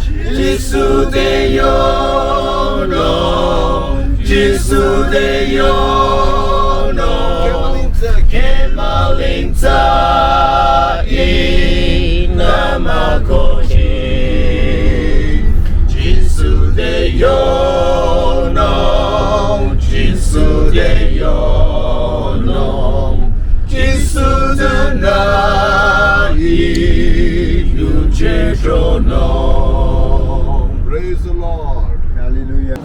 지수 대연호 지수 대연호 개말린자 이나마고시 지수 대연호 지수 대연호 지수 대나이 유제로노. Praise the Lord. Hallelujah.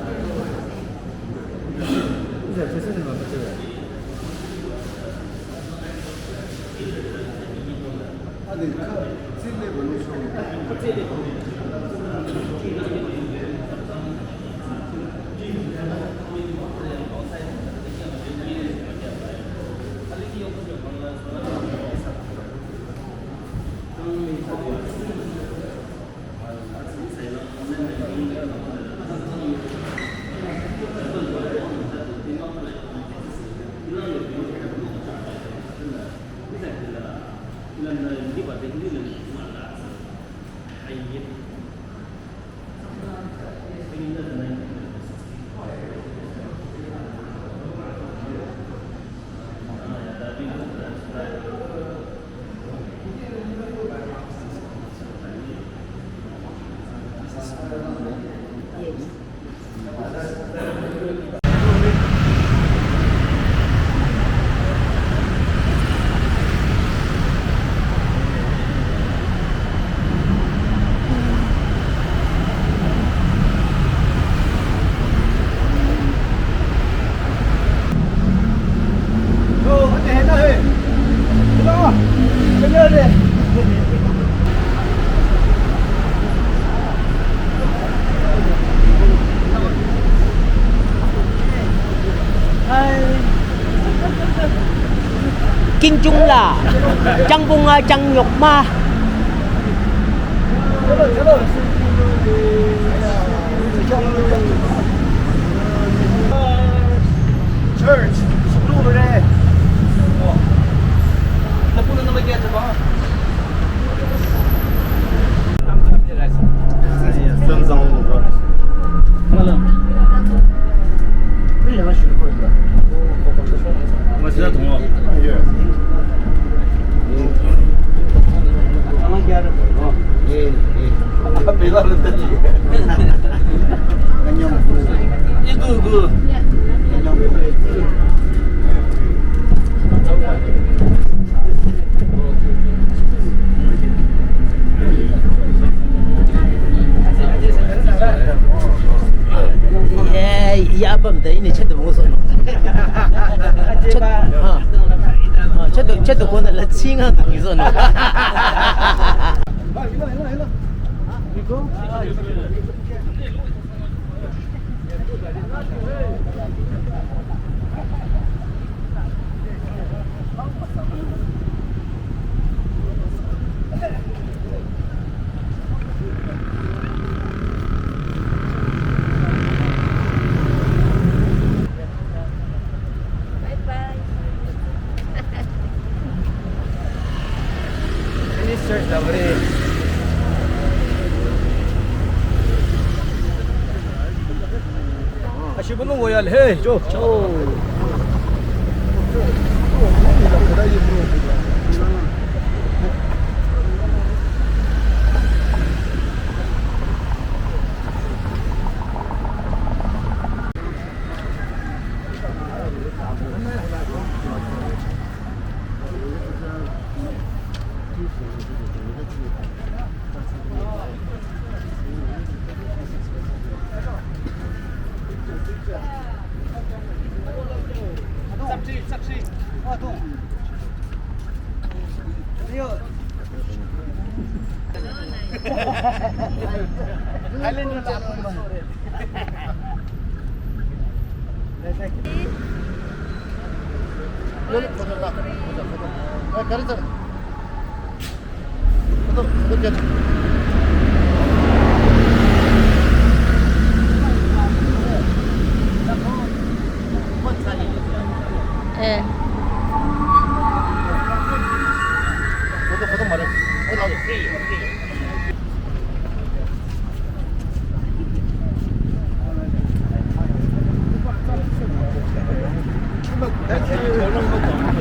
Kinh Trung là trăng bung trăng nhục ma. Church. Suklu bre. Napunan na magyan sa ba? 야밤 때 이제 채도 먹었어. 채도 보내라 칭한 당이서. 이거 Asyik bunung royal. Hey, jom.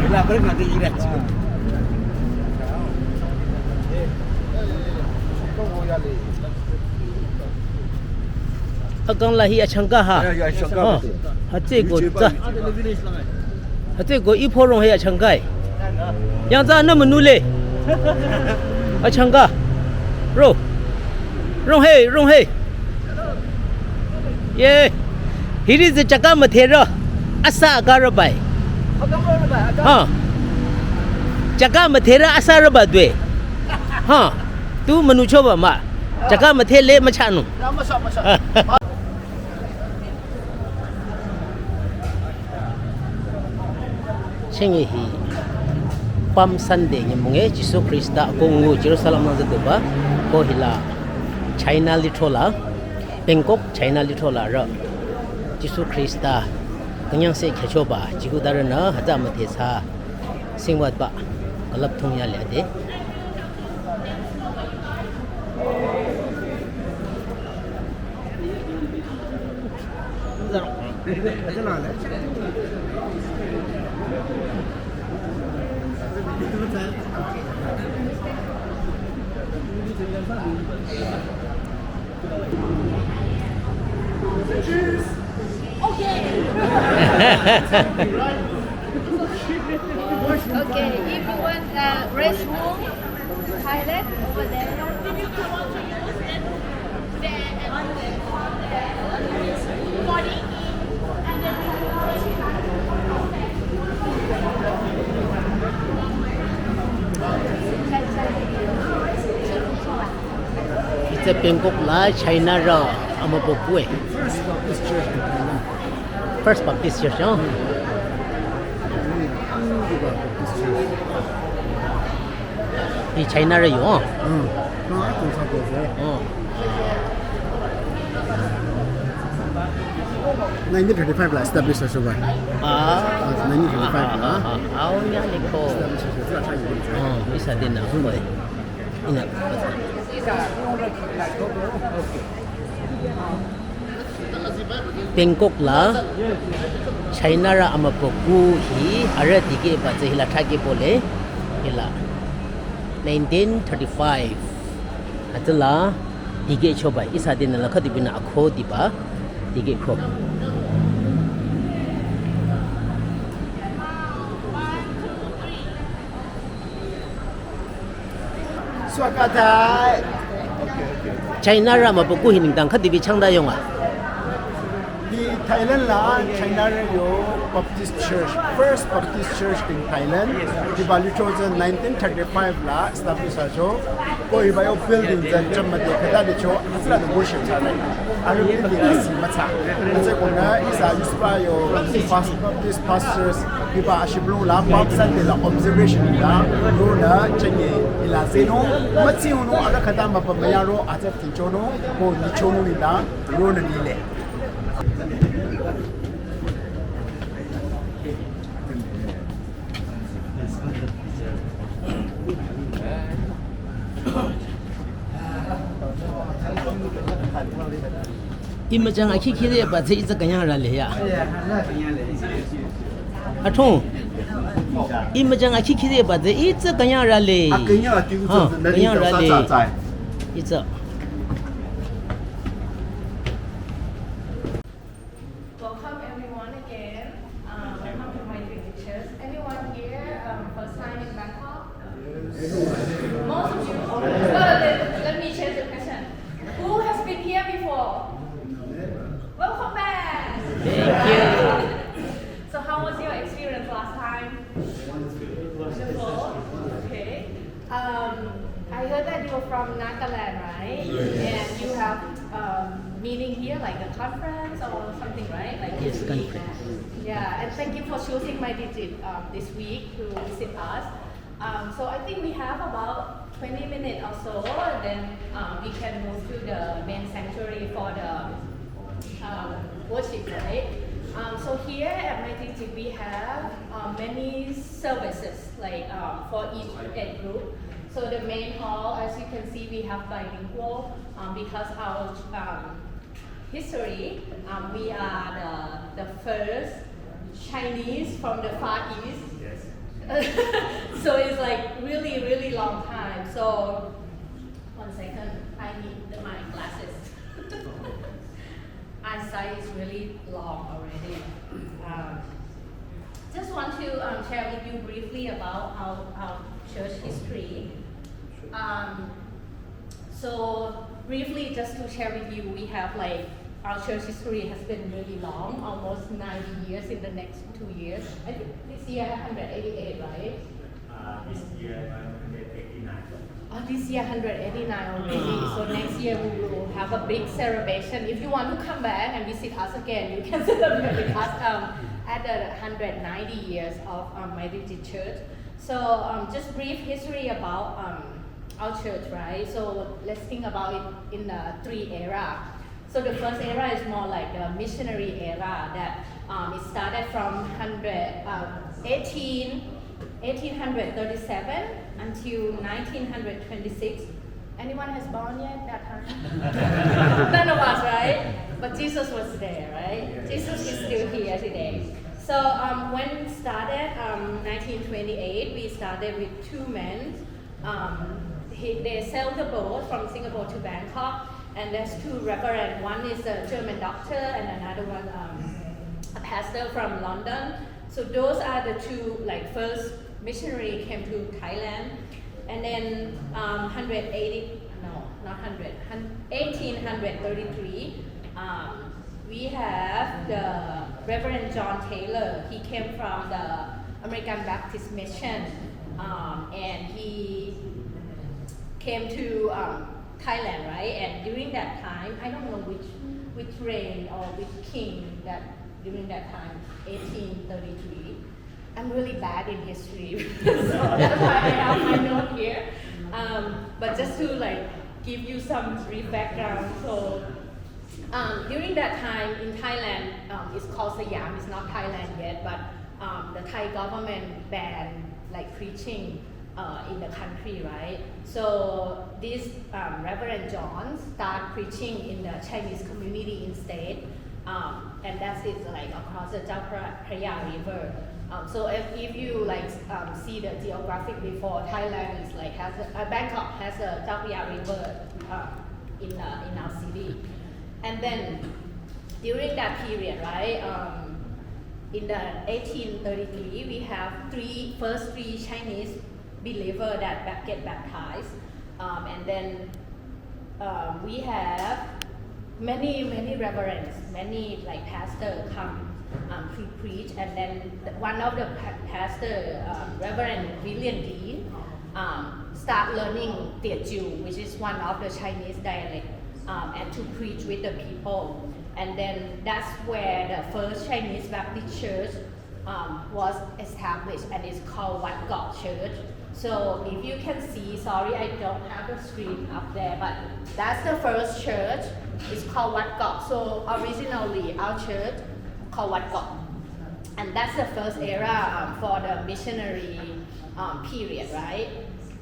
Là balik nanti ingat. Agang lahi achangka ha. Ya, achangka. Hati go za. Hati go iporong hai achangka. Yang za na menule. Achangka. Ro. Rong hey. Ye. Hiri ze chaka mathera. Asa agarabai. Ha. Chaka mathera asa rabadwe. Ha. Tu manucho ba ma. Chaka mathele machanu. Masuk. Chengi hi Palm Sunday nyemunge Jisu Krista ko ngu Jerusalem na ba ko hila China lithola Bangkok China lithola ra Jisu Krista kanyang se khecho ba jigu dar na haja mathe sa singwat ba kalap thung ya le de Okay, if you want restroom, toilet over there. It's a Bangkok la China ra amapokwe First Baptist Church oh Di China ra yo oh 1935 lah establish also ba. 1935 lah. Awalnya liko. Bisa din na ko eh. Ina. Bangkok la China ra amapoku hi ara dige ba je hila thage bole hila 1935 atla dige choba isa din la khadi bina akho diba dige kho Swakatai. China ra amapoku hining dang khadi bi changda yonga Di Thailand la China yo Baptist Church, first Baptist Church in Thailand. Di bali chosen 1935 la establish ajo. Ko iba yo building jan chamade kada de cho asla de worship chale. Aru building asi macha. Macha ko na isa uspa yo Baptist pastors iba ashiblu la Palm Sunday la observation la ro na chenge ila zeno machi uno ara kada mapamaya ro aja tinchono ko ni chono ni la ro na ni le. Imajang akhi khide ba je isa kanya ra le ya Athong Imajang akhi khide ba je isa kanya ra le Kanya ti ha kanya ra le isa Welcome everyone again. Welcome to my pictures. Anyone here first time in Bangkok? Most of you. Let me change the question. Who has been here before? Welcome back. Thank you So how was your experience last time? Wonderful. Okay. I heard that you were from Nagaland, right? And you have meeting here, like a conference or something, right? Like Yes, this week. conference. Yeah, and thank you for choosing my digit this week to visit us. So I think we have about 20 minutes or so, then we can move to the main sanctuary for the worship, right? So here at my digit we have many services, like for each age group. So the main hall, as you can see, we have bilingual because our history, we are the first Chinese from the Far East. Yes. So it's like really, really long time. So, 1 second, I need my glasses. Eyesight is really long already. Just want to share with you briefly about our church history. So briefly, just to share with you, we have like our church history has been really long, almost 90 years in the next 2 years. I think this year 188, right? This year 189. Oh, this year 189 already. So next year we will have a big celebration. If you want to come back and visit us again, you can celebrate with us at the 190 years of my Rigid Church. So just brief history about our church, right? So let's think about it in the 3 eras. So the first era is more like the missionary era that it started from 1837 until 1926. Anyone has born yet that time? None of us, right? But Jesus was there, right? Jesus is still here today. So when it started, 1928, we started with 2 men. They sailed the boat from Singapore to Bangkok, and there's 2 reverends. One is a German doctor, and another one a pastor from London. So those are the 2 like first missionary came to Thailand, and then 1833. We have the Reverend John Taylor. He came from the American Baptist Mission, and he came to Thailand, right? And during that time, I don't know which reign or which king that during that time, 1833. I'm really bad in history, so that's why I have my note here. But just to like give you some brief background, so during that time in Thailand, it's called Siam. It's not Thailand yet, but the Thai government banned like preaching in the country, right? So this Reverend John started preaching in the Chinese community instead, and that's it, like across the Chao Phraya River. So if you like see the geographic before, Thailand is like Bangkok has a Chao Phraya River in our city, and then during that period, right? In the 1833, we have first three Chinese believer that get baptized, and then we have many reverends, many like pastors come preach, and then one of the pastor, Reverend William Dean, start learning Teochew, which is one of the Chinese dialect, and to preach with the people. And then that's where the first Chinese Baptist church was established, and it's called Wat Kok Church. So if you can see, sorry I don't have the screen up there, but that's the first church. It's called Wat Kok. So originally our church called Wat Kok, and that's the first era for the missionary period, right?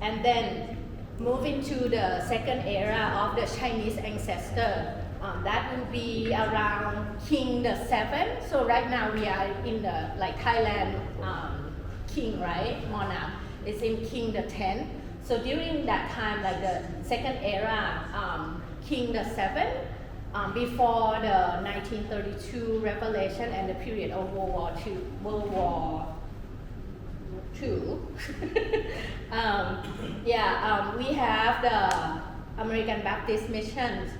And then moving to the second era of the Chinese ancestor. That will be around King the 7th. So right now we are in the like Thailand king, right? Monarch. It's in King the 10th. So during that time, like the second era, King the 7th, before the 1932 revelation and the period of World War II. We have the American Baptist missions.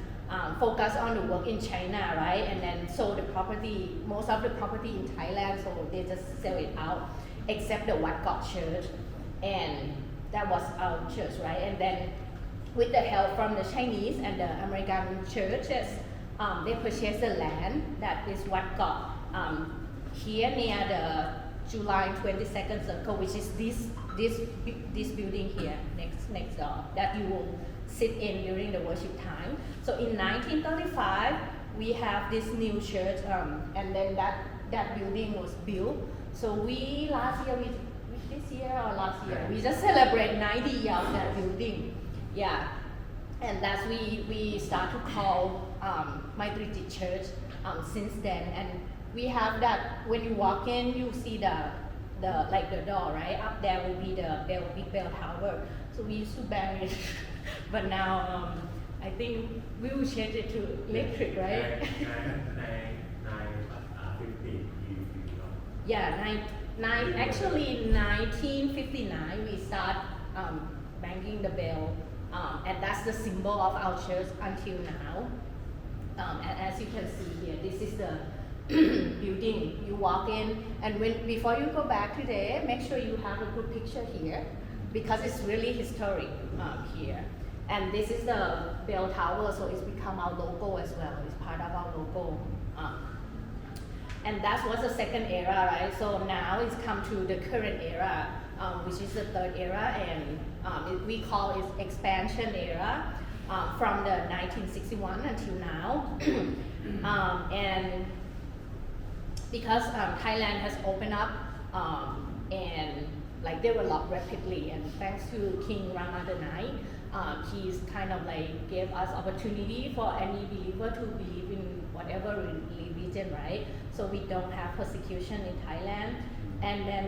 Focus on the work in China, right? And then sold the property, most of the property in Thailand, so they just sell it out, except the Wat Kok Church, and that was our church, right? And then with the help from the Chinese and the American churches, they purchased the land that is Wat Kok, here near the July 22nd Circle, which is this building here next door that you will sit in during the worship time. So in 1935, we have this new church, and then that building was built. So we last year, this year or last year, we just celebrate 90 years of that building. Yeah, and that's we start to call Maitriji Church since then. And we have that when you walk in, you see the like the door, right? Up there will be the big bell tower. So we used to bang it, but now I think we will change it to electric, right? 950 Yeah, actually 1959 we start banging the bell, and that's the symbol of our church until now. And as you can see here, this is the building. You walk in, and before you go back today, make sure you have a good picture here, because it's really historic here. And this is the bell tower, so it's become our logo as well. It's part of our logo. And that was the second era, right? So now it's come to the current era, which is the third era, and we call it expansion era, from the 1961 until now. And because Thailand has opened up and like developed rapidly, and thanks to King Ramadan, he's kind of like gave us opportunity for any believer to believe in whatever religion, right? So we don't have persecution in Thailand. And then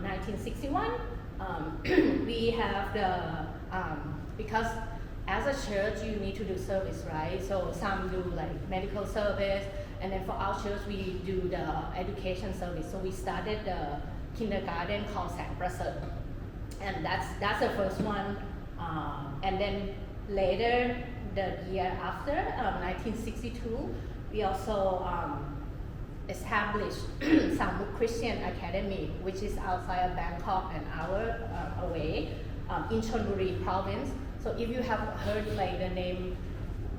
1961, we have the because as a church you need to do service, right? So some do like medical service, and then for our church we do the education service. So we started the kindergarten called Sang Prasad, and that's the first one. And then later, the year after, 1962, we also established Samuk Christian Academy, which is outside of Bangkok, an hour away, in Chonburi province. So if you have heard like the name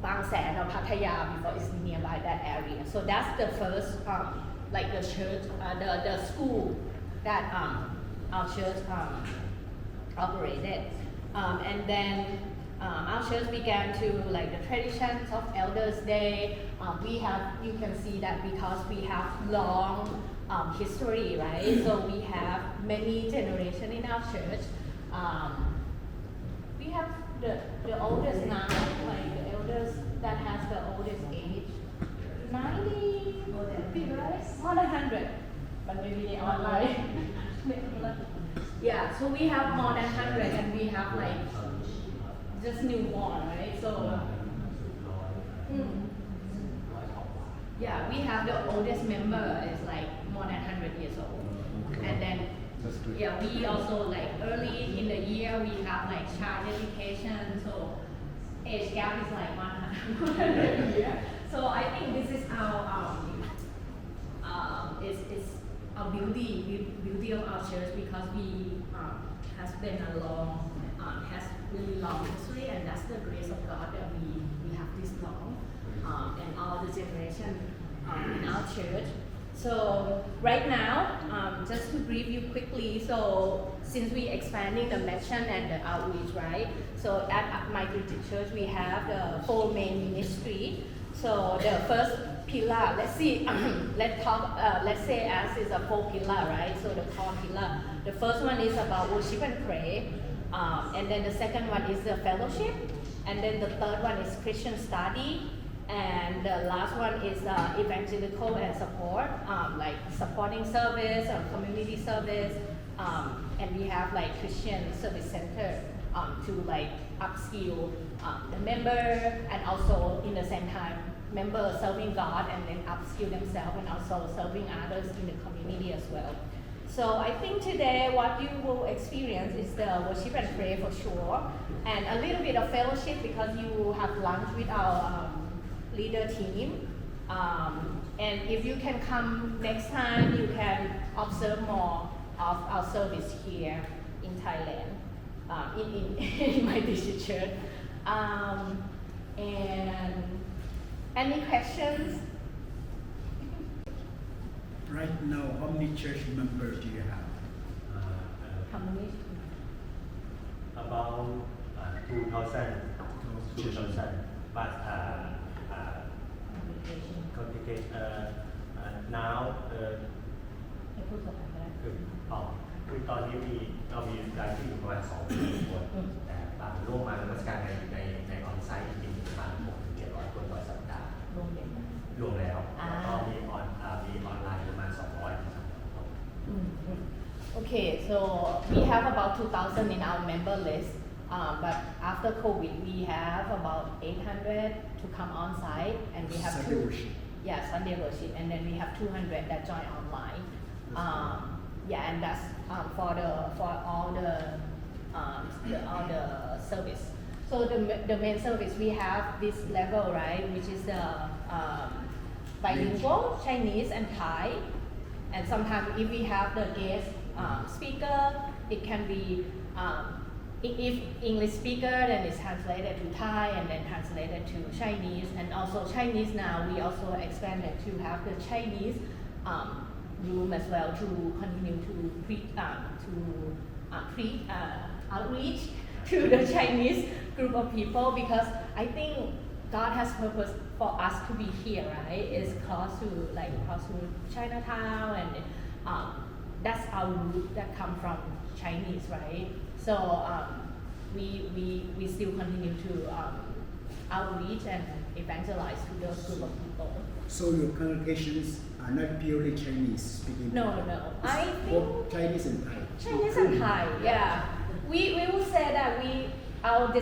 Bang San or Pattaya before, it's nearby that area. So that's the first like the church, the school that our church operated. And then our church began to like the traditions of Elders Day. You can see that because we have long history, right? So we have many generations in our church. We have the oldest now, like the elders that has the oldest age, 90, right? More than 100, but maybe they online. Yeah, so we have more than 100, and we have like just newborn, right? So yeah, we have the oldest member is like more than 100 years old. And then yeah, we also like early in the year we have like child education, so age gap is like 100 years. So I think this is our is our beauty of our church, because we has been a long has really long history, and that's the grace of God that we have this long and all the generation in our church. So right now, just to brief you quickly, so since we expanding the mission and the outreach, right? So at my church we have the 4 main ministry. So the first pillar, let's say as is a 4 pillar, right? So the core pillar. The first one is about worship and pray, and then the second one is the fellowship, and then the third one is Christian study, and the last one is evangelical and support, like supporting service or community service, and we have like Christian service center to like upskill the member, and also in the same time members serving God and then upskill themselves, and also serving others in the community as well. So I think today what you will experience is the worship and pray for sure, and a little bit of fellowship because you have lunch with our leader team. And if you can come next time, you can observe more of our service here in Thailand, in my district church. And any questions? Right now, how many church members do you have? How many? about 2,000, but congregation now คือตอนนี้เรามีรายชื่ออยู่ประมาณ 2,000 คนแต่ต่างร่วมมานมัสการในออนไซต์จริงๆประมาณ 600-700 คนต่อสัปดาห์รวมแล้วแล้วก็มีออนไลน์ Okay, so we have about 2,000 in our member list, but after COVID, we have about 800 to come on site, and we have Sunday worship. Yeah, Sunday worship, and then we have 200 that join online. Yeah, and that's for all the service. So the main service we have this level, right, which is the bilingual Chinese and Thai, and sometimes if we have the guest speaker, it can be if English speaker, then it's translated to Thai and then translated to Chinese, and also Chinese now we also expanded to have the Chinese room as well to continue to outreach to the Chinese group of people, because I think God has purpose for us to be here, right? It's close to Chinatown, and that's our root that come from Chinese, right? So we still continue to outreach and evangelize to those group of people. So your congregations are not purely Chinese speaking? No. I think both Chinese and Thai. Chinese and Thai, yeah. We would say that our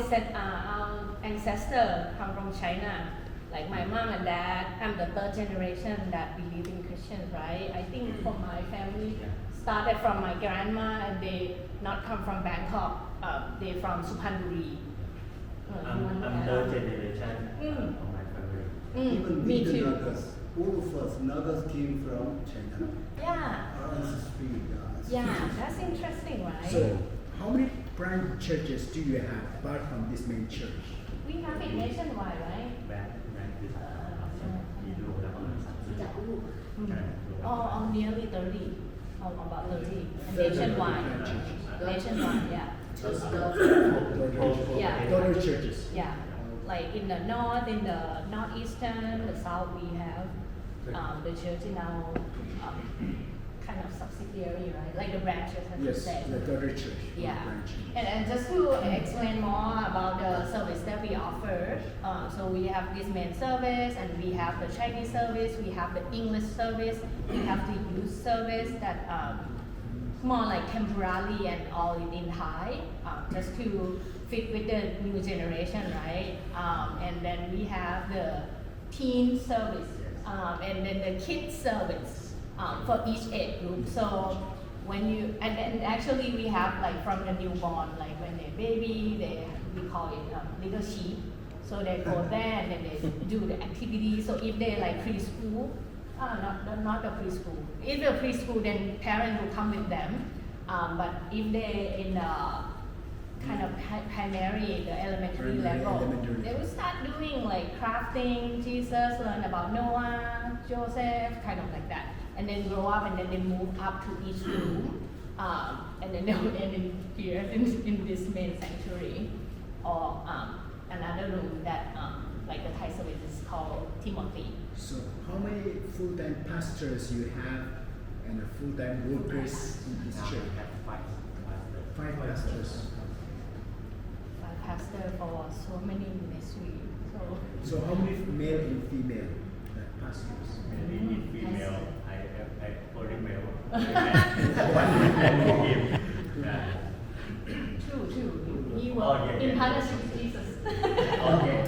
ancestors come from China. Like my mom and dad, I'm the third generation that believe in Christians, right? I think from my family, started from my grandma, and they not come from Bangkok. They from Suphanburi. I'm third generation of my family. Even Me the too. Nagas, all of us, Nagas came from China. Yeah. Our ancestry, Yeah, that's interesting, right? So, how many branch churches do you have apart from this main church? We have it nationwide, right? แบรนด์คือมีรวมแล้วประมาณ30 Oh, nearly 30. About 30. And nationwide. Nationwide, yeah. Yeah. Daughter churches. Yeah. Like in the north, in the northeastern, the south, we have the church in our kind of subsidiary, right? Like the branches, as you Yes, said. the daughter church. Yeah, Branch. and just to explain more about the service that we offer, so we have this main service, and we have the Chinese service, we have the English service, we have the youth service that more like temporarily and all in Thai, just to fit with the new generation, right? And then we have the teen service, and then the kids service. For each age group. So when you and then actually we have like from the newborn, like when they're baby, we call it little sheep. So they go there and then they do the activity. So if they like preschool, not the preschool. If they're preschool, then parents will come with them. But if they in the kind of primary, the elementary level, they will start doing like crafting, Jesus, learn about Noah, Joseph, kind of like that. And then grow up, and then they move up to each room, and then they will end in here in this main sanctuary, or another room that like the Thai service is called Timothy. So, how many full-time pastors you have and full-time workers in this church? 5 pastors. 5 pastor for so many ministries. So, how many male and female pastors? Maybe female, I only male. One him. Two. He was in partnership with Jesus. Okay.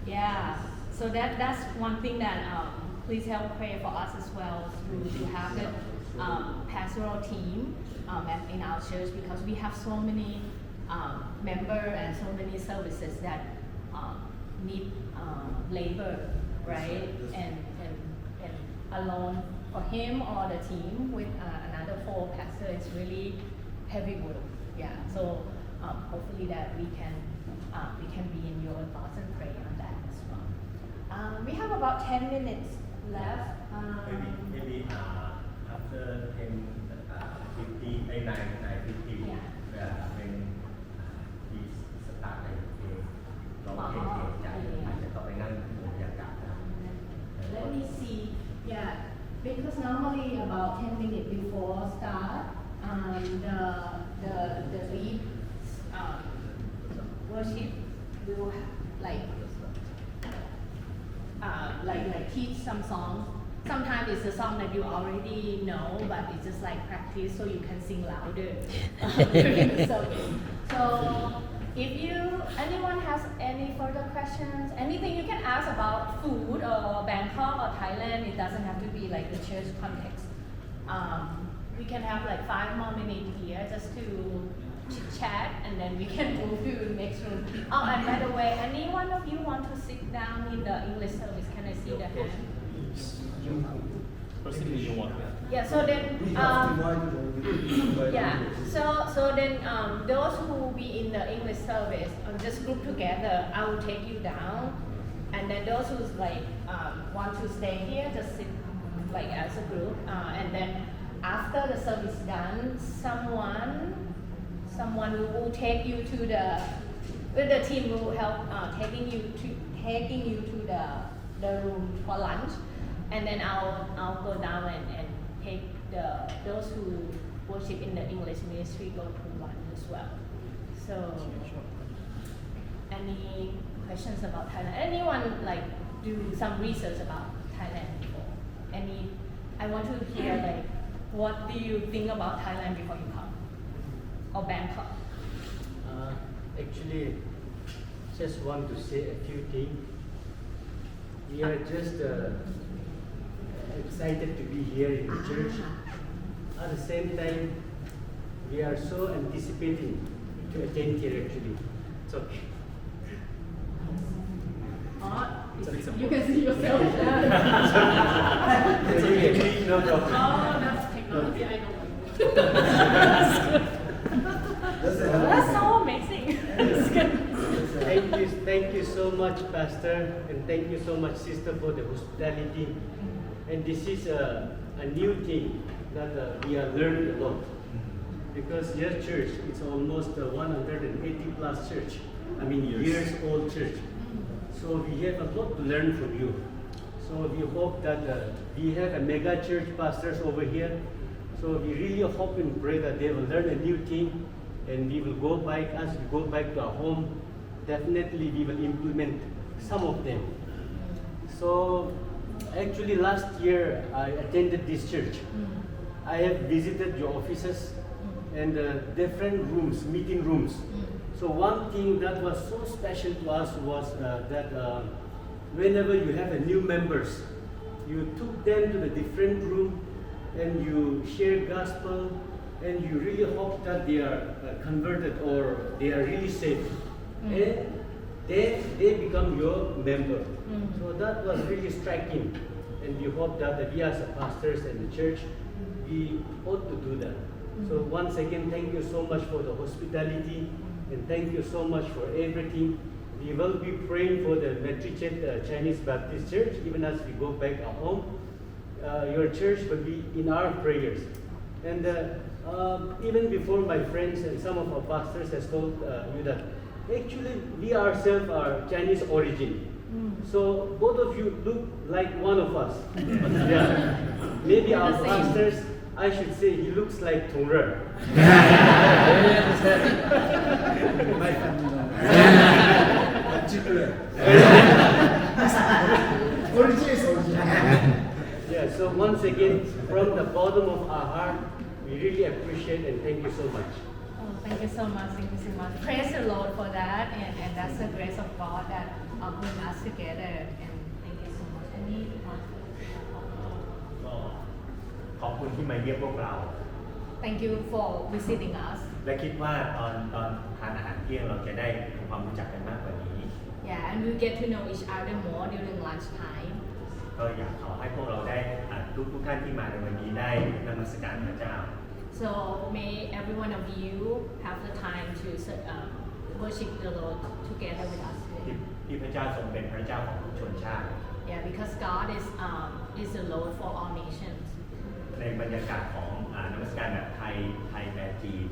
Yeah. So that's one thing that please help pray for us as well to have the pastoral team in our church, because we have so many members and so many services that need labor, right? And alone for him or the team with another 4 pastors is really heavy work. Yeah. So hopefully that we can be in your thoughts and pray on that as well. We have about 10 minutes left. Maybe after 10:50, 9:50, when he start ร้องเพลงอาจจะต้องไปนั่งดูบรรยากาศ Let me see. Yeah, because normally about 10 minutes before start, the lead worship will like teach some songs. Sometimes it's is a song that you already know, but it's just like practice so you can sing louder during the service. So if anyone has any further questions, anything you can ask about food or Bangkok or Thailand, it doesn't have to be like the church context. We can have like 5 more minutes here just to chit chat and then we can move to the next room. Oh, and by the way, any one of you want to sit down in the English service? Can I see the hand? Yeah, so then, so then those who will be in the English service, just group together, I will take you down. And then those who's like want to stay here, just sit like as a group. And then after the service done, someone will take you to the team will help taking you to the room for lunch, and then I'll go down and take those who worship in the English ministry go to lunch as well. So, any questions about Thailand? Anyone like do some research about Thailand before? I want to hear like what do you think about Thailand before you come? Or Bangkok? Actually, just want to say a few things. We are just excited to be here in the church. At the same time, we are so anticipating to attend here actually. It's okay. You can see yourself. No problem. Oh, that's technology I know. That's so amazing. Thank you so much, Pastor, and thank you so much, Sister, for the hospitality. And this is a new thing that we have learned a lot. Because your church, it's almost 180 plus church. I mean, years old church. So we have a lot to learn from you. So we hope that we have a mega church pastors over here. So we really hope and pray that they will learn a new thing, and we will go back, as we go back to our home, definitely we will implement some of them. So actually last year I attended this church. I have visited your offices and different rooms, meeting rooms. So one thing that was so special to us was that whenever you have a new members, you took them to the different room and you share gospel, and you really hope that they are converted or they are really saved. And they become your member. So that was really striking. And we hope that we as pastors and the church, we ought to do that. So once again, thank you so much for the hospitality, and thank you so much for everything. We will be praying for the Matrichet Chinese Baptist Church, even as we go back at home. Your church will be in our prayers. And even before, my friends and some of our pastors has told you that actually we ourselves are Chinese origin. So both of you look like one of us. Yeah. Maybe our pastors, I should say, he looks like Tongrer. Yeah, so once again, from the bottom of our heart, we really appreciate and thank you so much. Oh, thank you so much. Thank you so much. Praise the Lord for that, and that's the grace of God that bring us together. And thank you so much. Any ก็ขอบคุณที่มาเยี่ยมพวกเรา Thank you for visiting us. และคิดว่าตอนทานอาหารเที่ยงเราจะได้ทำความรู้จักกันมากกว่านี้ Yeah, and we get to know each other more during lunchtime. ก็อยากขอให้พวกเราได้ทุกท่านที่มาในวันนี้ได้นมัสการพระเจ้า So may every one of you have the time to worship the Lord together with us ที่ today. ที่พระเจ้าทรงเป็นพระเจ้าของทุกชนชาติ Yeah, because God is the Lord for all nations. ในบรรยากาศของนมัสการแบบไทยแปลจีน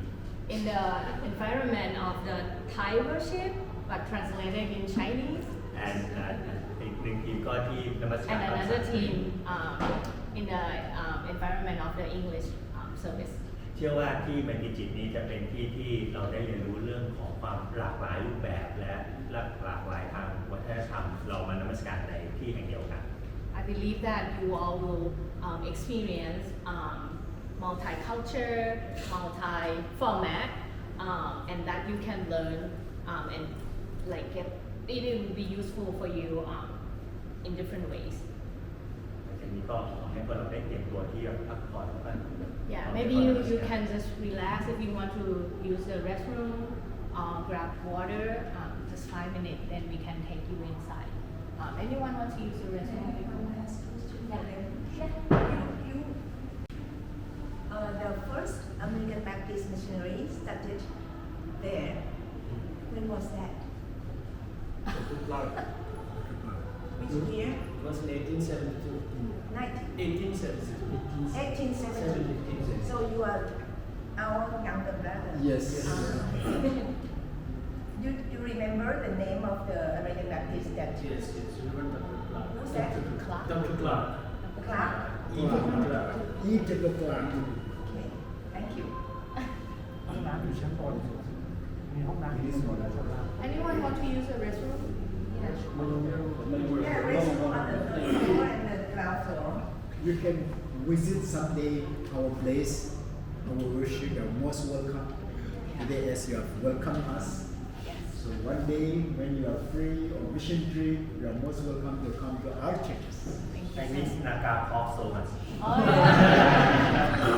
In the environment of the Thai worship, but translated in Chinese, and อีกหนึ่งทีมก็ที่นมัสการ and ภาษา another team in the environment of the English service. เชื่อว่าที่แมนดิจิตนี้จะเป็นที่ที่เราได้เรียนรู้เรื่องของความหลากหลายรูปแบบและหลากหลายทางวัฒนธรรมเรามานมัสการในที่แห่งเดียวกัน I believe that you all will experience multicultural, multi-format, and that you can learn and like get it will be useful for you in different ways. จากนี้ก็ขอให้พวกเราได้เตรียมตัวที่จะพักผ่อนแล้วก็ Yeah, maybe you can just relax if you want to use the restroom or grab water. Just 5 minutes, then we can take you inside. Anyone want to use the restroom? The first American Baptist missionary started there. When was that? Which year? It was in 1872. 1872. 1870. So you are our younger brother. Yes. You remember the name of the American Baptist that Yes, remember who's that? Clark. Dr. Clark. Clark? Eat the plant. Okay, thank you. Anyone want to use the restroom? Yeah, restroom on the third floor and the ground floor. You can visit someday our place, our worship. You are most welcome. Today, as you have welcomed us. So one day, when you are free or mission trip, you are most welcome to come to our churches. Chinese Naga talk so much. Oh, yeah.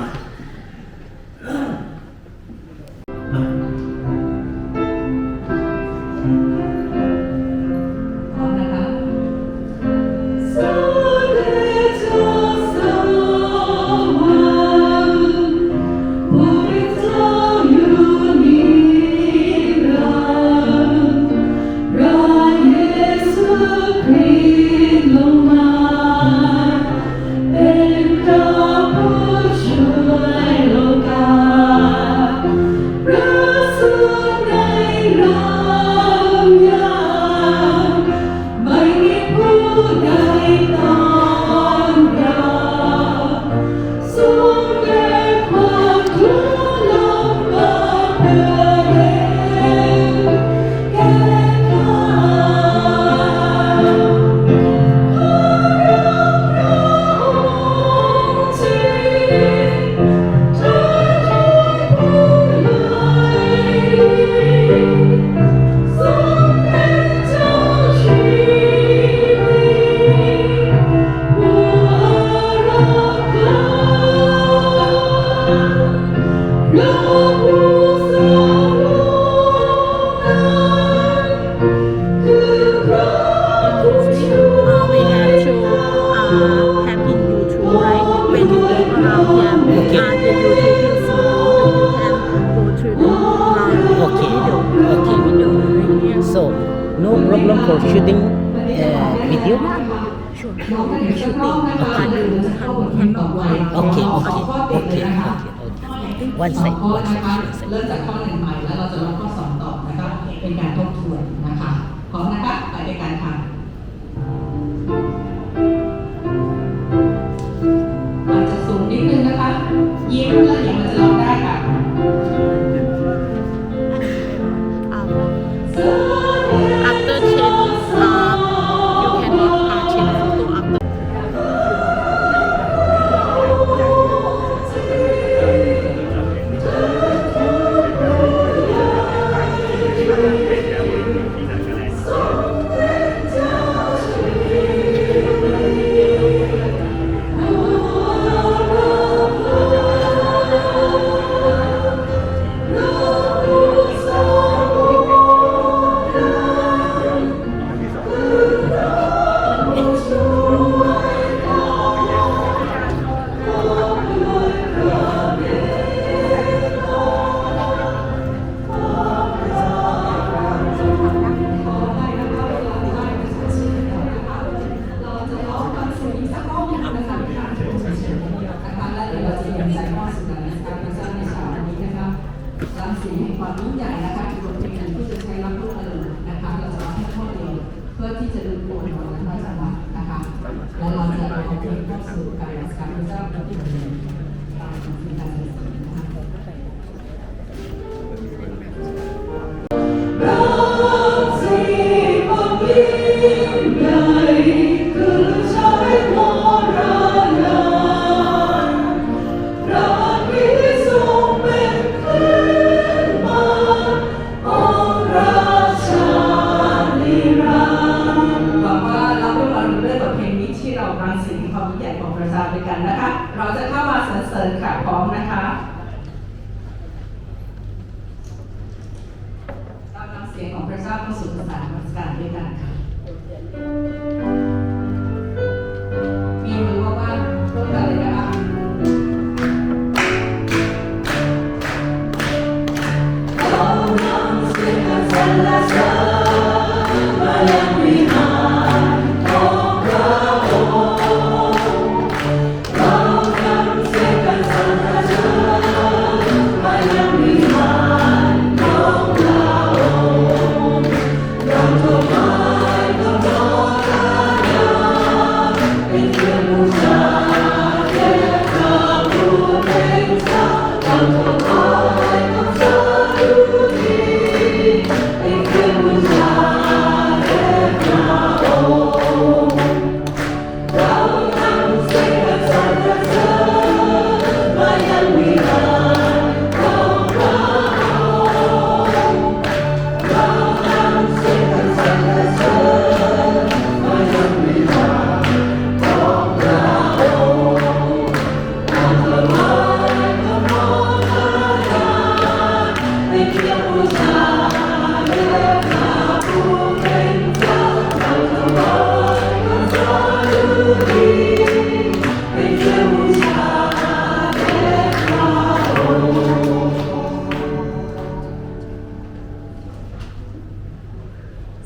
So, no problem for shooting video? Okay. One side. เริ่มจากข้อหนึ่งใหม่แล้วเราจะลองข้อสองต่อนะครับเป็นการทบทวนนะคะพร้อมนะคะไปด้วยกันค่ะอาจจะสูงนิดนึงนะคะยิ้มแล้วเดี๋ยวมันจะลองได้ค่ะ After 10, you cannot take photo after. Hãy subscribe cho kênh Ghiền Mì Gõ để không bỏ lỡ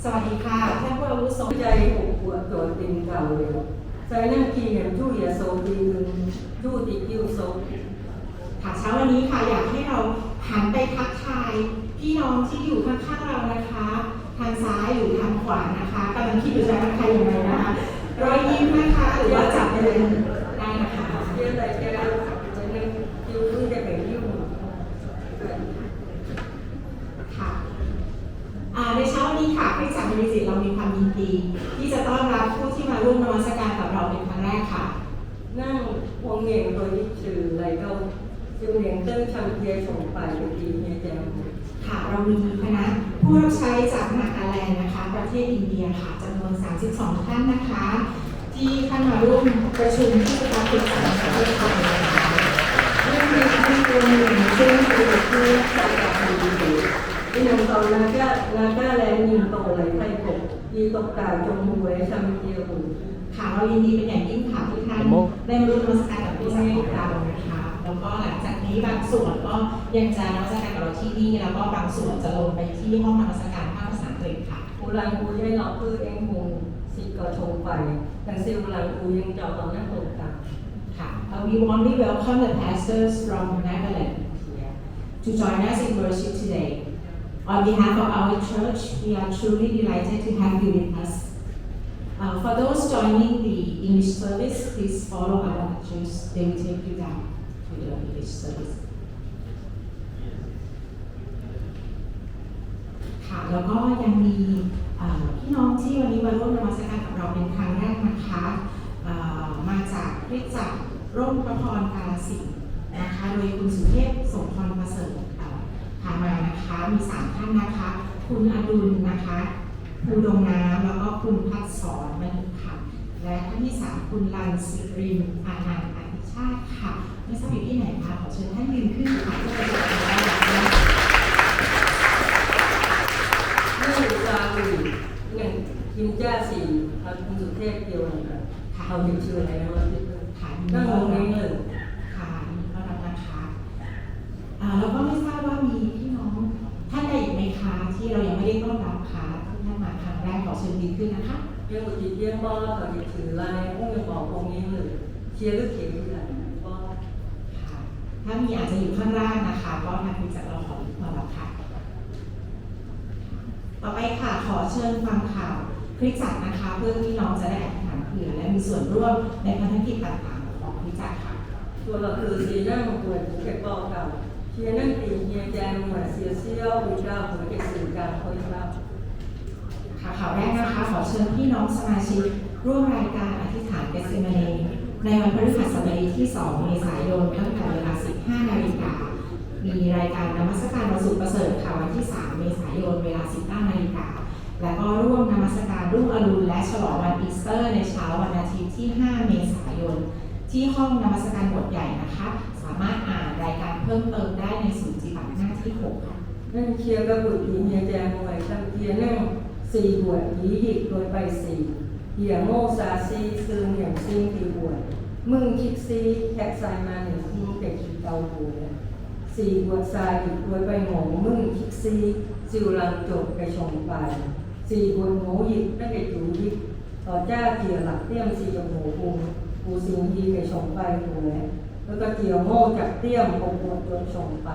สวัสดีค่ะท่านผู้อาวุโส ใจอบอวดตัวเป็นเก่าเลยใจนั่งกินอย่างจู่อย่าโซดีนึงจู่ติดยิ้วโซ ค่ะเช้าวันนี้ค่ะอยากให้เราหันไปทักทายพี่น้องที่อยู่ข้างๆเรานะคะ ทางซ้ายหรือทางขวานะคะกำลังคิดอยู่จะทักทายยังไงนะคะรอยยิ้มนะคะหรือว่าจับมือได้นะคะ เยี่ยมเลยแกใจนั่งยิ้วคือจะเป็นยิ้ว ค่ะในเช้าวันนี้ค่ะคริสตจักรมินิสทรีเรามีความยินดีที่จะต้อนรับผู้ที่มาร่วมนมัสการกับเราเป็นครั้งแรกค่ะ นั่งวงเงียงโดยชื่ออะไรก็จึงเลียงเติ้งชำเทียส่งไปเป็นทีเฮียแจม ค่ะเรามีคณะผู้รับใช้จากนาคาแลนด์นะคะประเทศอินเดียค่ะจำนวน 32 ท่านนะคะ ที่เข้ามาร่วมประชุมที่สภาคริสตจักรประเทศไทยนะคะเรื่องนี้เป็นตัวหนึ่งซึ่งคือผู้ใช้กับดีดีที่นำตอนนาคาแลนด์ยิงโตไหลไฟกบยีตกกาจงหวยชำเทียหูค่ะเรายินดีเป็นอย่างยิ่งค่ะที่ท่านได้มาร่วมนมัสการกับผู้ใช้ของเรานะคะแล้วก็หลังจากนี้บางส่วนก็ยังจะนมัสการกับเราที่นี่แล้วก็บางส่วนจะลงไปที่ห้องนมัสการภาคภาษาอังกฤษค่ะ อูรังอูให้เราเพื่อเองหงสิก็ชงไปแต่ซิลรังอูยังเจ้าตอนนั้นตกกัน We warmly welcome the pastors from Netherlands here to join us in worship today. On behalf of our church, we are truly delighted to have you with us. For those joining the English service, please follow our ushers. They will take you down to the English service. ค่ะแล้วก็ยังมีพี่น้องที่วันนี้มาร่วมนมัสการกับเราเป็นครั้งแรกนะคะมาจากคริสตจักรร่มพระพรกาฬสินธุ์นะคะโดยคุณสุเทพสมพรประเสริฐพามานะคะมี3ท่านนะคะคุณอดุลนะคะภูดงน้ำแล้วก็คุณพัฒสอนมณีค่ะและท่านที่3คุณลันสิรินอานันต์อธิชาติค่ะไม่ทราบอยู่ที่ไหนคะขอเชิญท่านยืนขึ้นค่ะเพื่อประกาศรายชื่อ ซาลีหนึ่งทิมจ้าสี่ทางคุณสุเทพเดียวกันเขาถึงชื่ออะไรนะว่าที่นั่งวงเองเลยค่ะก็รับนะคะแล้วก็ไม่ทราบว่ามีพี่น้องท่านใดอีกไหมคะที่เรายังไม่ได้ต้อนรับคะที่ท่านมาครั้งแรกขอเชิญดีขึ้นนะคะ เรื่องอุจิเยี่ยมบ้าเขาจะถือลายอุ้งยังบอกวงเองเลยเชียร์หรือเขียนที่ไหนก็ค่ะถ้ามีอาจจะอยู่ข้างล่างนะคะก็ทางคุณจักรเราขอต้อนรับค่ะต่อไปค่ะขอเชิญฟังข่าวคริสตจักรนะคะเพื่อที่น้องจะได้อธิษฐานเผื่อและมีส่วนร่วมในพันธกิจต่างๆของคริสตจักรค่ะ ตัวเราคือสีนั่งหวยเก็บบอกเก่าเชียร์นั่งตีเฮียแจมหวยเสียเซี่ยวหวยเก้าหวยเก็บสื่อการคอยเล่า ค่ะข่าวแรกนะคะขอเชิญพี่น้องสมาชิกร่วมรายการอธิษฐานเกสเซมานีในวันพฤหัสบดีที่ 2 เมษายนตั้งแต่เวลา 15 นาฬิกามีรายการนมัสการวันศุกร์ประเสริฐค่ะวันที่ 3 เมษายนเวลา 19 นาฬิกาและก็ร่วมนมัสการรุ่งอรุณและฉลองวันอีสเตอร์ในเช้าวันอาทิตย์ที่ 5 เมษายนที่ห้องนมัสการบทใหญ่นะคะสามารถอ่านรายการเพิ่มเติมได้ในศูนย์ปฏิบัติหน้าที่ 6 ค่ะ นั่งเชียร์กระบุตีเฮียแจมหวยทำเทียนั่ง4 หวยผีหิกโดยไป4เหี่ยโม่ซาซีซึงเหยี่ยมซิงตีหวยมึงคิดซีแท็กไซมา1มึงเด็กขีเตาหวย 4บวชทรายอีกด้วยไปหมงมึงคิกซีจิวลังจบไปชงไป4บวชหมูหยิบและไก่จูหยิบต่อจ้าเกี่ยวหลักเตี้ยม4กับหมูปูสิงฮีไก่ชงไปหัวแล้วก็เกี่ยวโม่จากเตี้ยม6บวชชงไป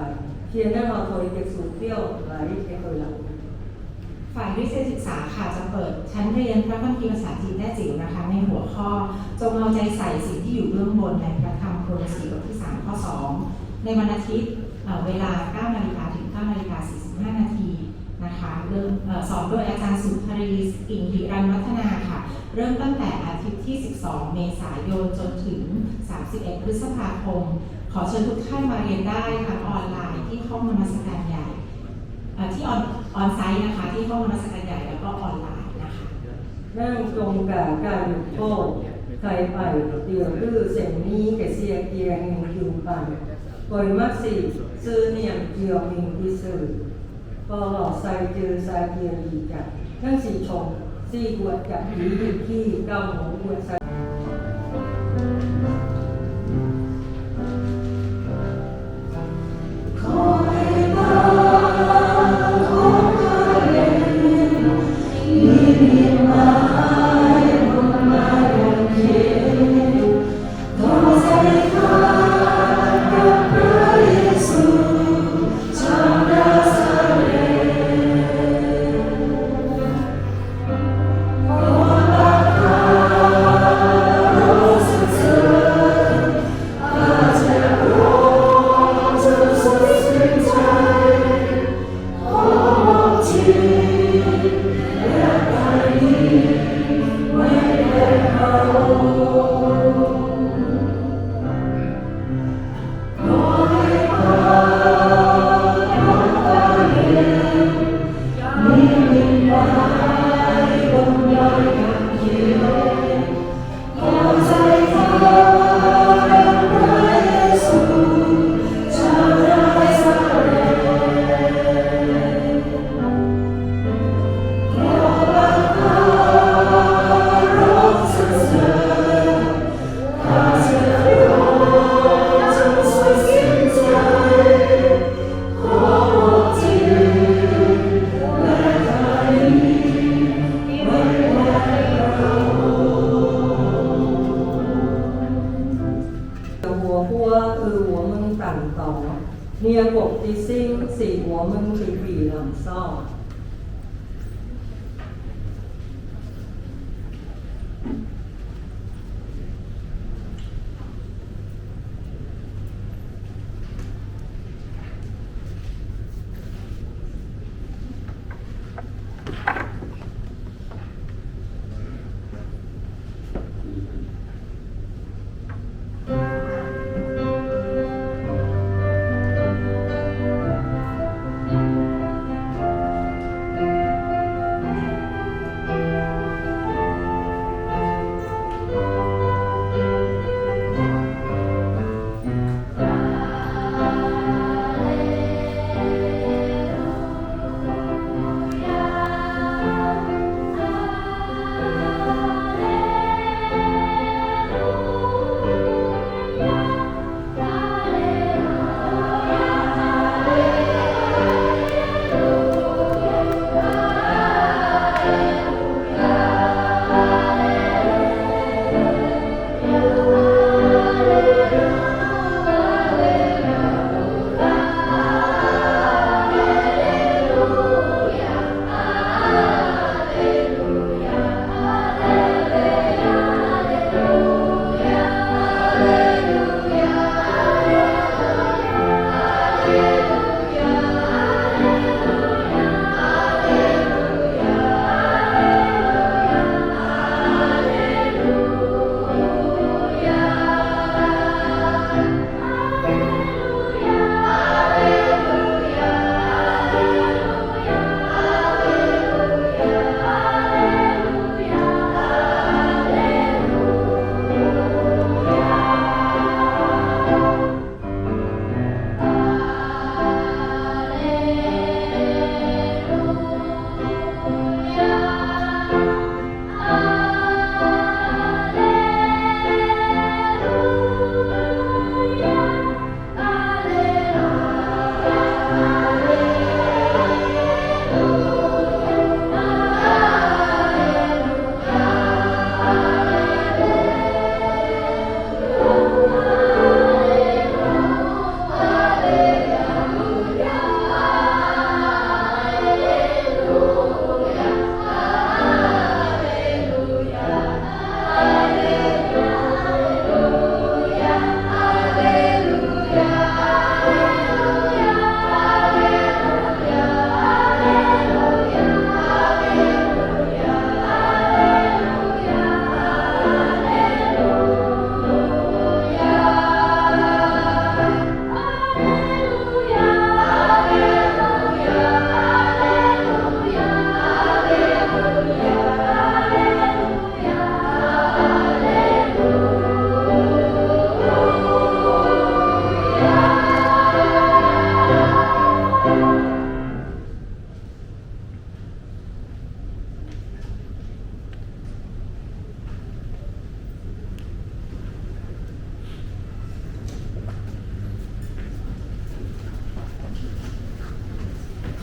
เทียนนั่งเอาโทยเก็บสูบเตี้ยวหลายไปเคยหลังฝ่ายวิทยาศึกษาค่ะจะเปิดชั้นเรียนพระคัมภีร์ภาษาจีนแต้จิ๋วนะคะในหัวข้อจงเอาใจใส่สิ่งที่อยู่เบื้องบนในพระธรรมโครสีบทที่3ข้อ2ในวันอาทิตย์เวลา 9 นาฬิกาถึง 9 นาฬิกา 45 นาทีนะคะสอนโดยอาจารย์สุภรีกิ่งหิรันวัฒนาค่ะเริ่มตั้งแต่อาทิตย์ที่ 12 เมษายนจนถึง 31 พฤษภาคมขอเชิญทุกท่านมาเรียนได้ทั้งออนไลน์ที่ห้องนมัสการใหญ่ที่ออนไซต์นะคะที่ห้องนมัสการใหญ่แล้วก็ออนไลน์นะคะนั่งตรงกับการหยุดโต้ใครไปเดี๋ยวคือเสียงนี้กับเสียเกียงหนึ่งคิวปันปล่อยมักสิซื้อเนี่ยเกี่ยวมิงที่ซื้อพอหล่อใส่เจอใส่เกียงดีจัดนั่งสีชงสีบวชจับดีดีขี้เก้าหมูบวชใส่เนี่ยกบตีซิ่งสี่หัวมึงตีปีหลังซ่อ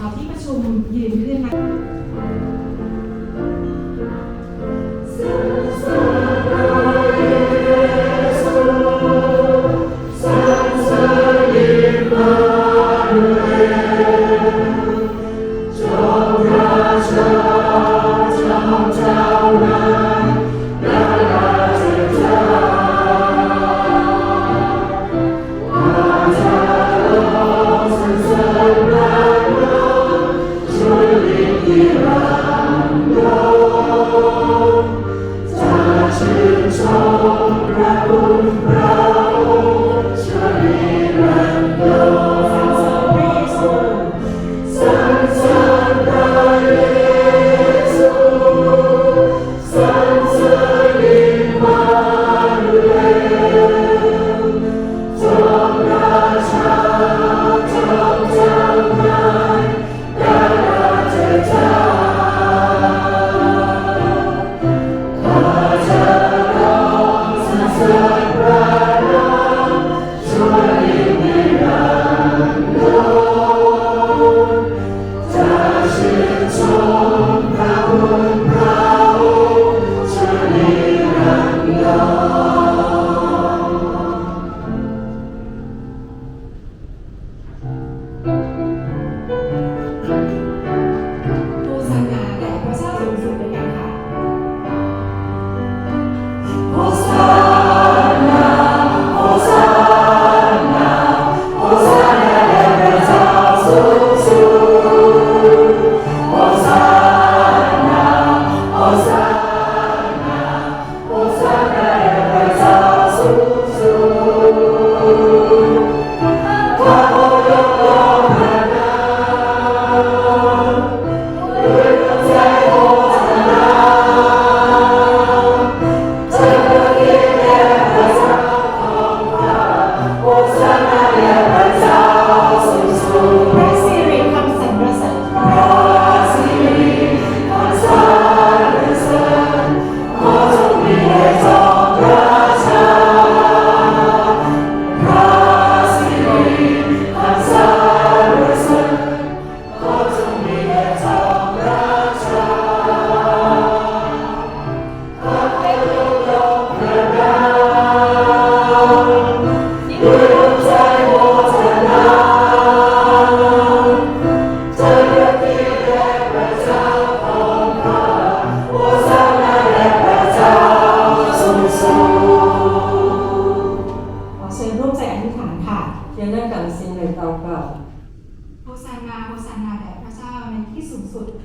ขอที่ประชุมยืนขึ้นนะ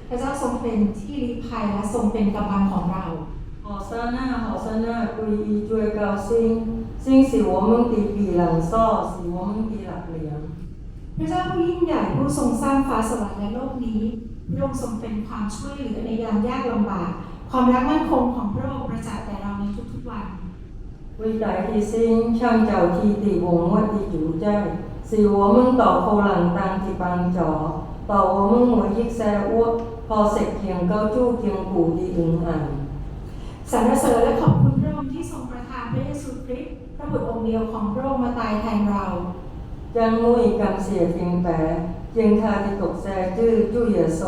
พระเจ้าทรงเป็นที่ลี้ภัยและทรงเป็นกำลังของเรา好山啊，好山啊，归依最高兴，兴是我们的避难所，是我们的力量。พระเจ้าผู้ยิ่งใหญ่ผู้ทรงสร้างฟ้าสวรรค์และโลกนี้พระองค์ทรงเป็นความช่วยเหลือในยามยากลำบากความรักมั่นคงของพระองค์ประจักษ์แก่เราในทุกๆวัน伟大的心，创造天地万物的主宰，是我们到后人当的帮助，到我们每一生活可实现高主天父的永恒。สรรเสริญและขอบคุณพระองค์ที่ทรงประทานพระเยซูคริสต์พระบุตรองค์เดียวของพระองค์มาตายแทนเรา將每感謝敬拜，敬他的獨生子主耶穌，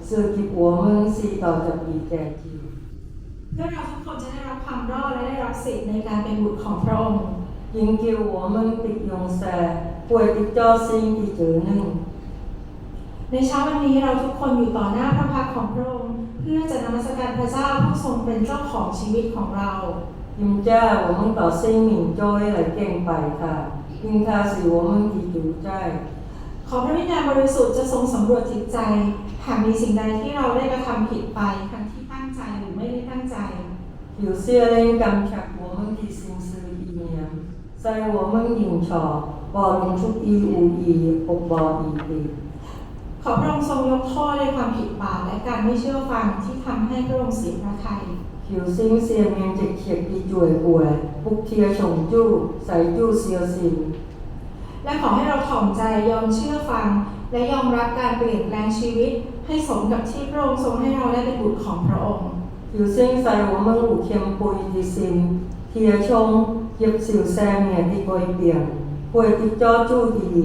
賜給我們是道着義嘅義。เพื่อเราทุกคนจะได้รับความรอดและได้รับสิทธิ์ในการเป็นบุตรของพระองค์應叫我們的勇士為的作聖的子女。ในเช้าวันนี้เราทุกคนอยู่ต่อหน้าพระพักตร์ของพระองค์เพื่อจะนมัสการพระเจ้าผู้ทรงเป็นเจ้าของชีวิตของเรา因家我們到生命中來敬拜他，因他是我們的主宰。ขอพระวิญญาณบริสุทธิ์จะทรงสำรวจจิตใจหากมีสิ่งใดที่เราได้กระทำผิดไปทั้งที่ตั้งใจหรือไม่ได้ตั้งใจ有些人感察我們的心思意念，使我們認錯，無論出於有意或無意的。ขอพระองค์ทรงยกโทษในความผิดบาปและการไม่เชื่อฟังที่ทำให้พระองค์เสียพระทัย求聖赦免直切的罪過，福貼從主，使主消善。และขอให้เราถ่อมใจยอมเชื่อฟังและยอมรับการเปลี่ยนแปลงชีวิตให้สมกับที่พระองค์ทรงให้เราได้เป็นบุตรของพระองค์求聖使我們有謙卑的心，貼從接受赦免的改變，為的做主的義。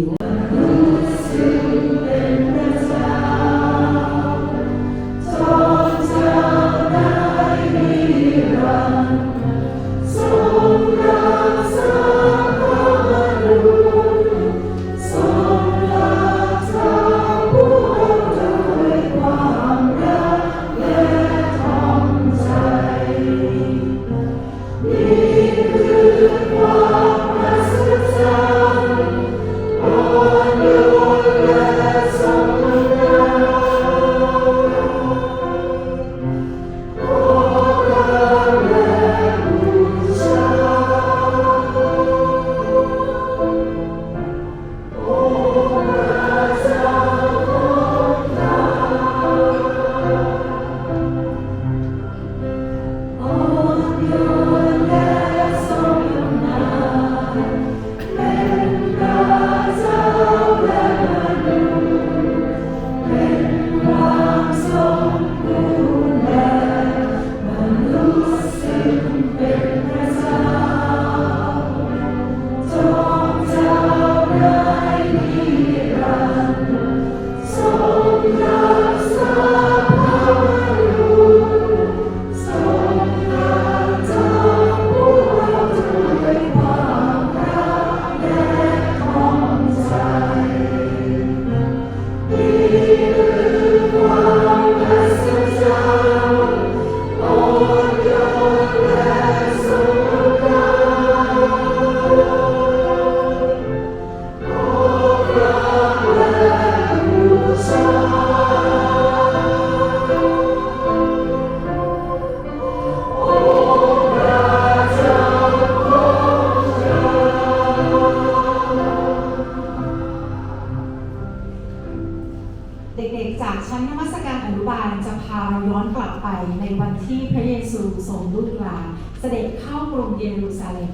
เด็กๆจากชั้นนมัสการอนุบาลจะพาเราย้อนกลับไปในวันที่พระเยซูทรงลูกลาเสด็จเข้ากรุงเยรูซาเล็ม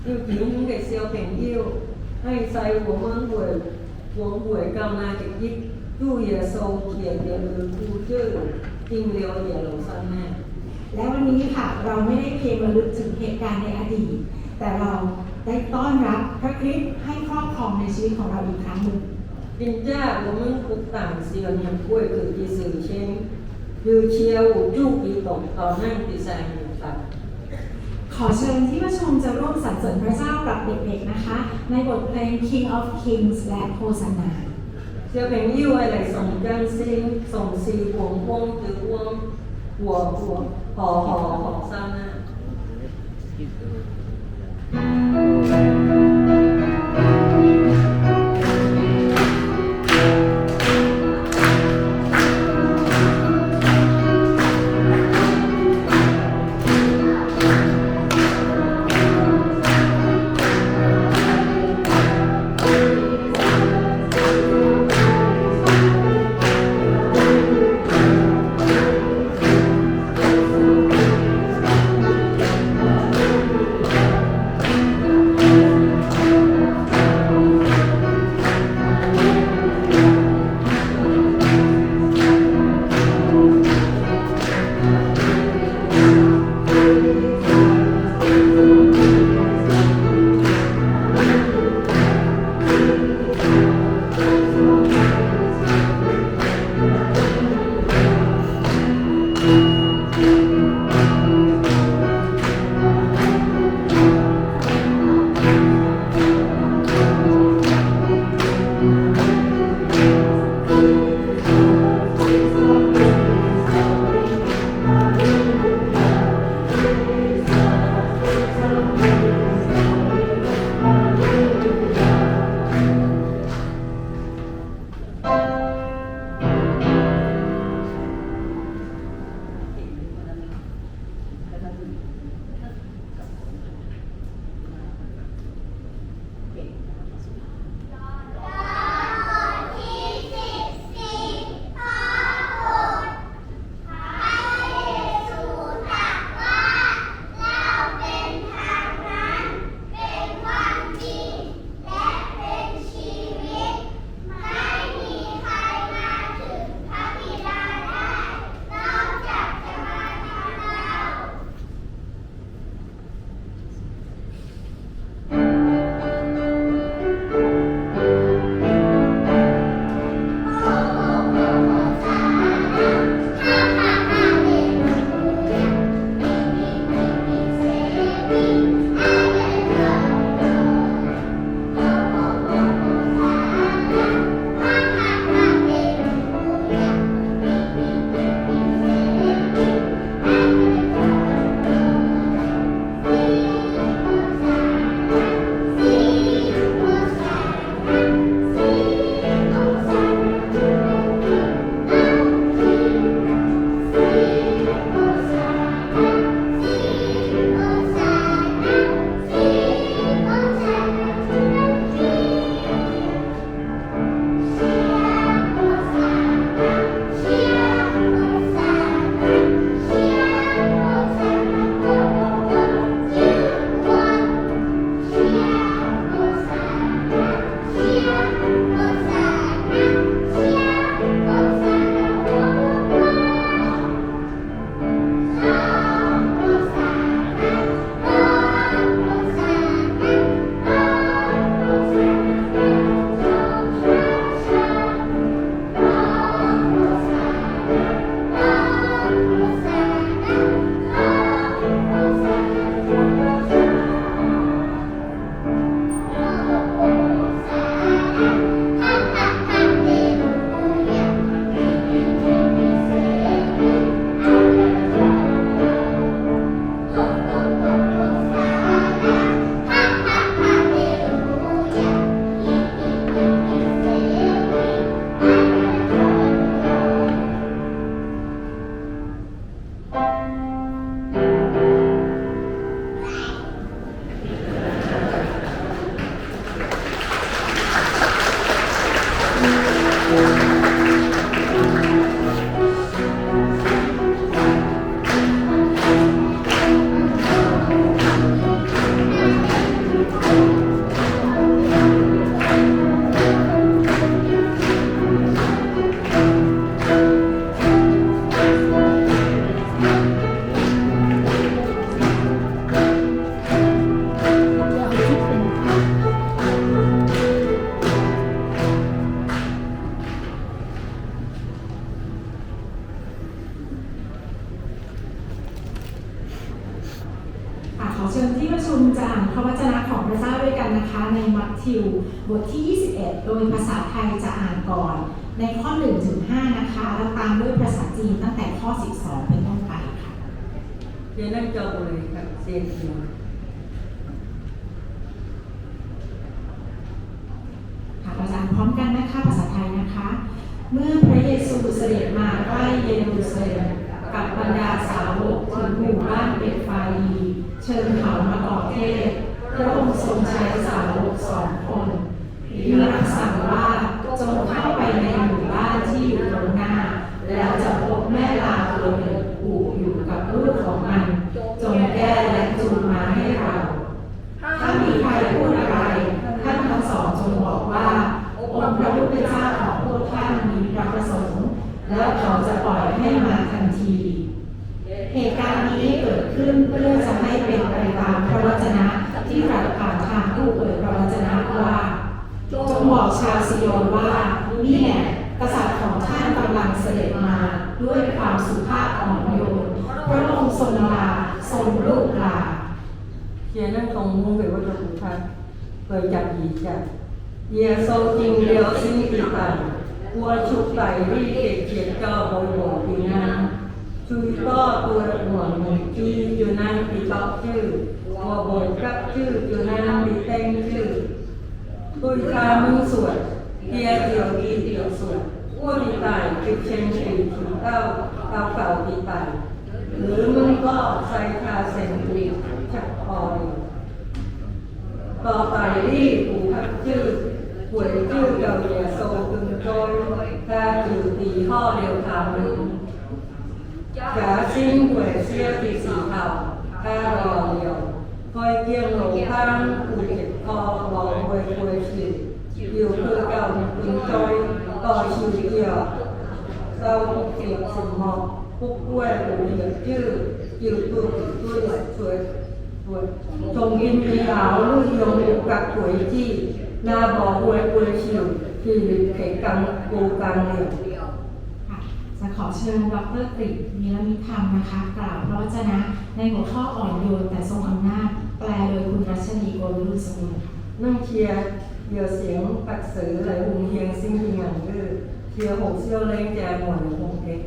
要俾嘅小朋友ให้ใส่我们會教那直接主耶穌也嘅故居進了耶路撒冷。และวันนี้ค่ะเราไม่ได้เพียงระลึกถึงเหตุการณ์ในอดีตแต่เราได้ต้อนรับพระคริสต์ให้ครอบครองในชีวิตของเราอีกครั้งหนึ่ง現在我們不但是要念過去嘅事情，要朝主基督當能嘅生活。ขอเชิญที่ประชุมจะร่วมสรรเสริญพระเจ้ากับเด็กๆนะคะในบทเพลง King of Kings และโฆษณา小朋友係嚟崇真先，崇事黃光之光，和生啊！ มัทธิวบทที่ 21 โดยภาษาไทยจะอ่านก่อนในข้อ 1-5 นะคะแล้วตามด้วยภาษาจีนตั้งแต่ข้อ 12 เป็นต้นไปค่ะ เรียนนั่งจบเลยกับเซียนเขียว ค่ะอาจารย์พร้อมกันนะคะภาษาไทยนะคะ เมื่อพระเยซูเสด็จมาใกล้เยรูซาเล็มกับบรรดาสาวกถึงหมู่บ้านเบธฟายีเชิญเขามาออกเทศน์พระองค์ทรงใช้สาวก2 คนและรับสั่งว่าจงเข้าไปในหมู่บ้านที่อยู่ตรงหน้าแล้วจะพบแม่ลาตัวหนึ่งผูกอยู่กับลูกของมันจงแก้และจูงมาให้เราถ้ามีใครพูดอะไรท่านทั้งสองจงบอกว่าองค์พระผู้เป็นเจ้าของพวกท่านมีพระประสงค์แล้วเขาจะปล่อยให้มาทันทีเหตุการณ์นี้เกิดขึ้นเพื่อจะให้เป็นไปตามพระวจนะที่ตรัสผ่านทางผู้เผยพระวจนะว่าจงบอกชาวซิโยนว่านี่แหละกษัตริย์ของท่านกำลังเสด็จมาด้วยความสุภาพอ่อนโยนพระองค์ทรงลาทรงลูกลา เขียนนั่งตรงมุ้งไปว่าจะผูกพันเปิดจับยีจับเยซูจริงเดียวสิ้นปีตันกัวชุกไตรีเก็บเขียนก็โบยโบปีนั้นชุยก็ตัวหัวหนึ่งจีอยู่นั่นปีตอกชื่อหัวโบยกับชื่ออยู่นั่นปีเต้งชื่อตุยคามึงสวดเดียเดียวดีเดียวสวดอ้วนปีตายจุดเชงปีถึงเก้าเก่าปีตายหรือมึงก็ใส่คาเซนปีฉักพอยต่อไปรีผูพักชื่อหวยชื่อเก่าเนี่ยโซตึงโจยถ้าถือตีข้อเดียวทำหนึ่งกาซิ่งหวยเสียตีสีเทาถ้ารอเดียวคอยเกี่ยงหลงข้างผูเจ็บคอรอหวยหวยฉีดอยู่คือเก่าตึงโจยต่อชิวเกี่ยวเศร้าเก็บสมองพวกกล้วยหูเหลือชื่ออยู่ตัวสวยจงอินมีหาวลุยยงกับหวยที่นาบอกหวยชิวที่หรือเขกังกูกังเหลี่ยม จะขอเชิญดร.กฤษนิรมิตธรรมนะคะกล่าวพระวจนะในหัวข้ออ่อนโยนแต่ทรงอำนาจแปลโดยคุณรัชนีโกวิรุสกุลค่ะ นั่งเชียร์เดี๋ยวเสียงปักสือไหลหงเฮียงซิ่งพิงันคือเชียร์หงเซี่ยวเล้งแจมหมวนหงเพชร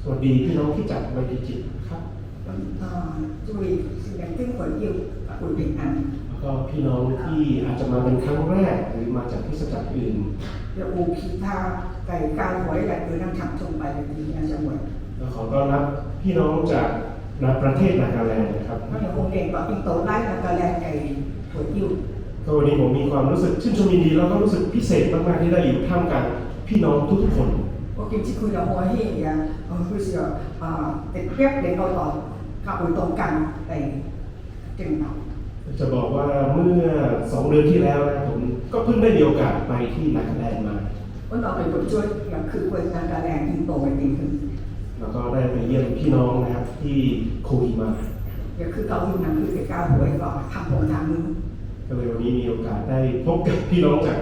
สวัสดีพี่น้องที่จัดไว้ดีจิตครับ 注意是人跟回应会平安。 แล้วก็พี่น้องที่อาจจะมาเป็นครั้งแรกหรือมาจากที่สจักรอื่น 有其他在教會嚟對咱參崇拜嘅啲人生活。 แล้วขอต้อนรับพี่น้องจากประเทศนาการแลนด์นะครับ 我有好嘅個邊度拉那個靚嘅回應。 ก็วันนี้ผมมีความรู้สึกชื่นชมยินดีแล้วก็รู้สึกพิเศษมากๆที่ได้อยู่ท่ามกลางพี่น้องทุกๆคน 我見知佢就開希嘅，佢是直接嚟到當教會當間嚟證明。 จะบอกว่าเมื่อ2 เดือนที่แล้วนะผมก็เพิ่งได้มีโอกาสไปที่นาการแลนด์มา 我當佢做又คือ會那個靚邊度嘅地方。 แล้วก็ได้ไปเยี่ยมพี่น้องนะครับที่โคฮิมา 又คือ教會能佢嘅教會個ทำของทางนู้น。 ก็เลยวันนี้มีโอกาสได้พบกับพี่น้องจาก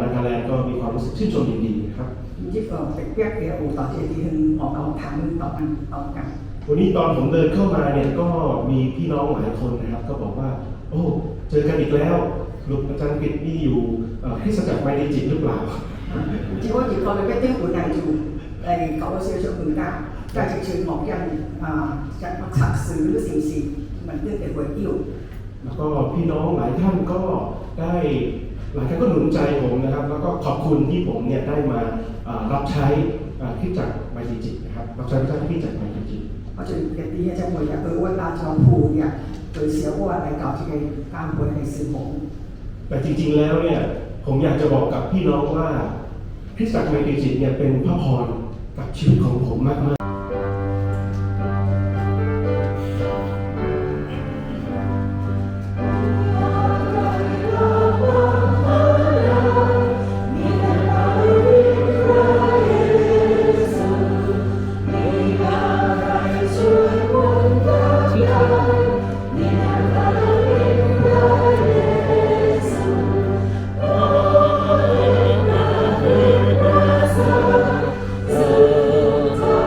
นาการแลนด์ก็มีความรู้สึกชื่นชมยินดีนะครับ ที่ก็เป็นเรียกเดียวต่อที่ที่ถึงออกเอาทางนู้นต่อกันต่อกัน วันนี้ตอนผมเดินเข้ามาเนี่ยก็มีพี่น้องหลายคนนะครับก็บอกว่าโอ้เจอกันอีกแล้วลูกอาจารย์กิตนี่อยู่คริสตจักรไมดีจิตหรือเปล่า chỉ có chỉ còn cái tiếng của này chủ này có sự cho người ta ta chỉ chừng một dân chẳng có thật sựหรือสิ่งสิ่งมันเรื่องแต่หัวอิ่ว แล้วก็พี่น้องหลายท่านก็ได้หลายท่านก็หนุนใจผมนะครับแล้วก็ขอบคุณที่ผมเนี่ยได้มารับใช้คริสตจักรไมดีจิตนะครับรับใช้พระเจ้าที่คริสตจักรไมดีจิต เพราะฉะนั้นที่จะบอกอย่างว่าตาจอมผูเนี่ยโดยเสียว่าอะไรก่อนที่การบวชในสื่อผม แต่จริงๆแล้วเนี่ยผมอยากจะบอกกับพี่น้องว่าคริสตจักรไมดีจิตเนี่ยเป็นพระพรกับชีวิตของผมมากๆ Oh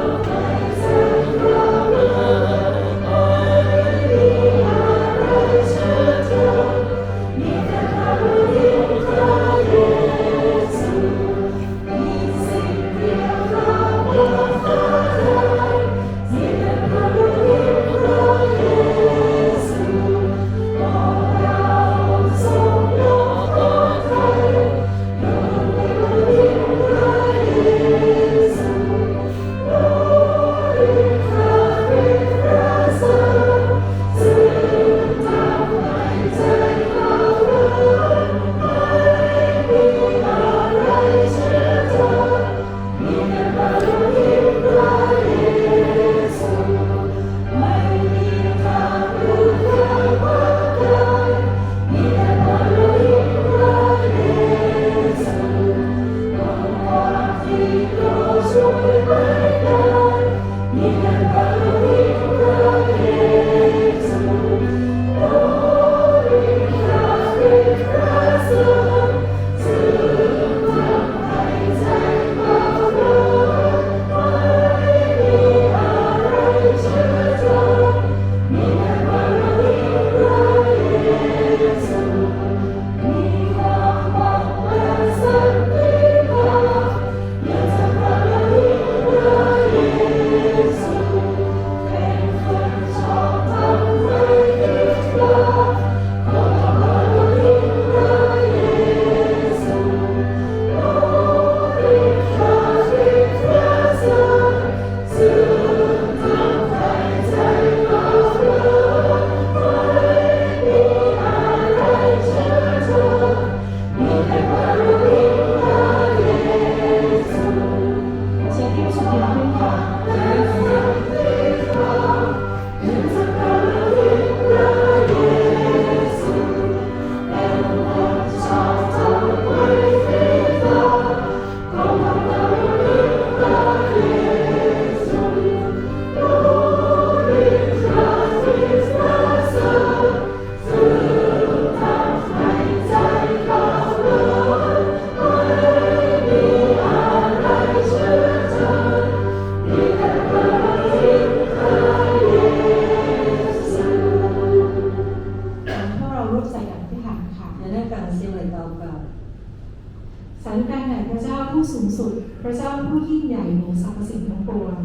ด้วยกันแด่พระเจ้าผู้สูงสุดพระเจ้าผู้ยิ่งใหญ่เหนือสรรพสิ่งทั้งปวง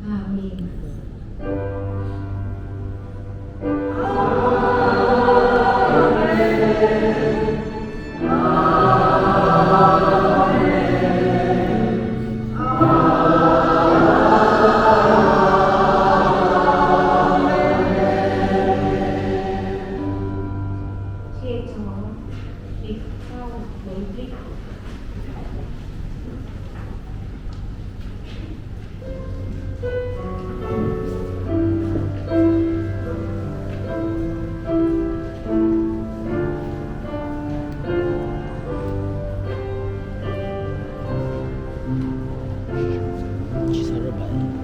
อาเมน 기사를 봐야 돼.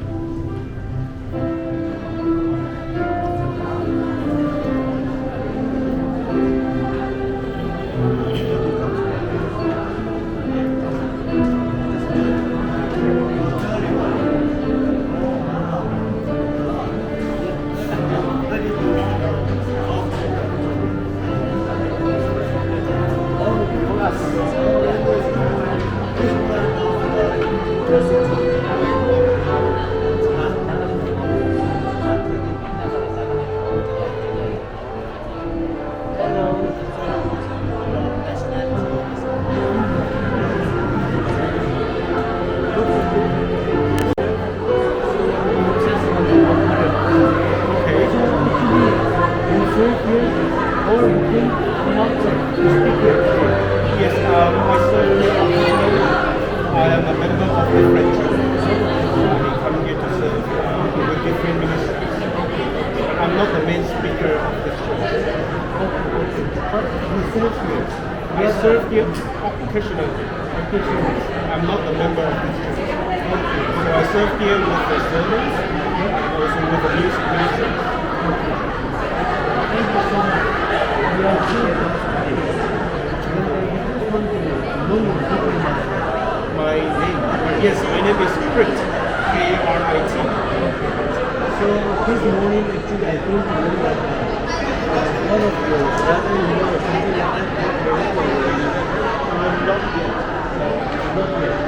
Yes, I am a member of the French church. I come here to serve with different ministries. I'm not the main speaker of this church. I serve here occasionally. I'm not a member of this church. So I serve here with the sermons and also with the music ministries. My name? Yes, my name is Krit. K-R-I-T. So this morning actually I came to know that one of your brother-in-law or something like that I'm not yet. Not yet.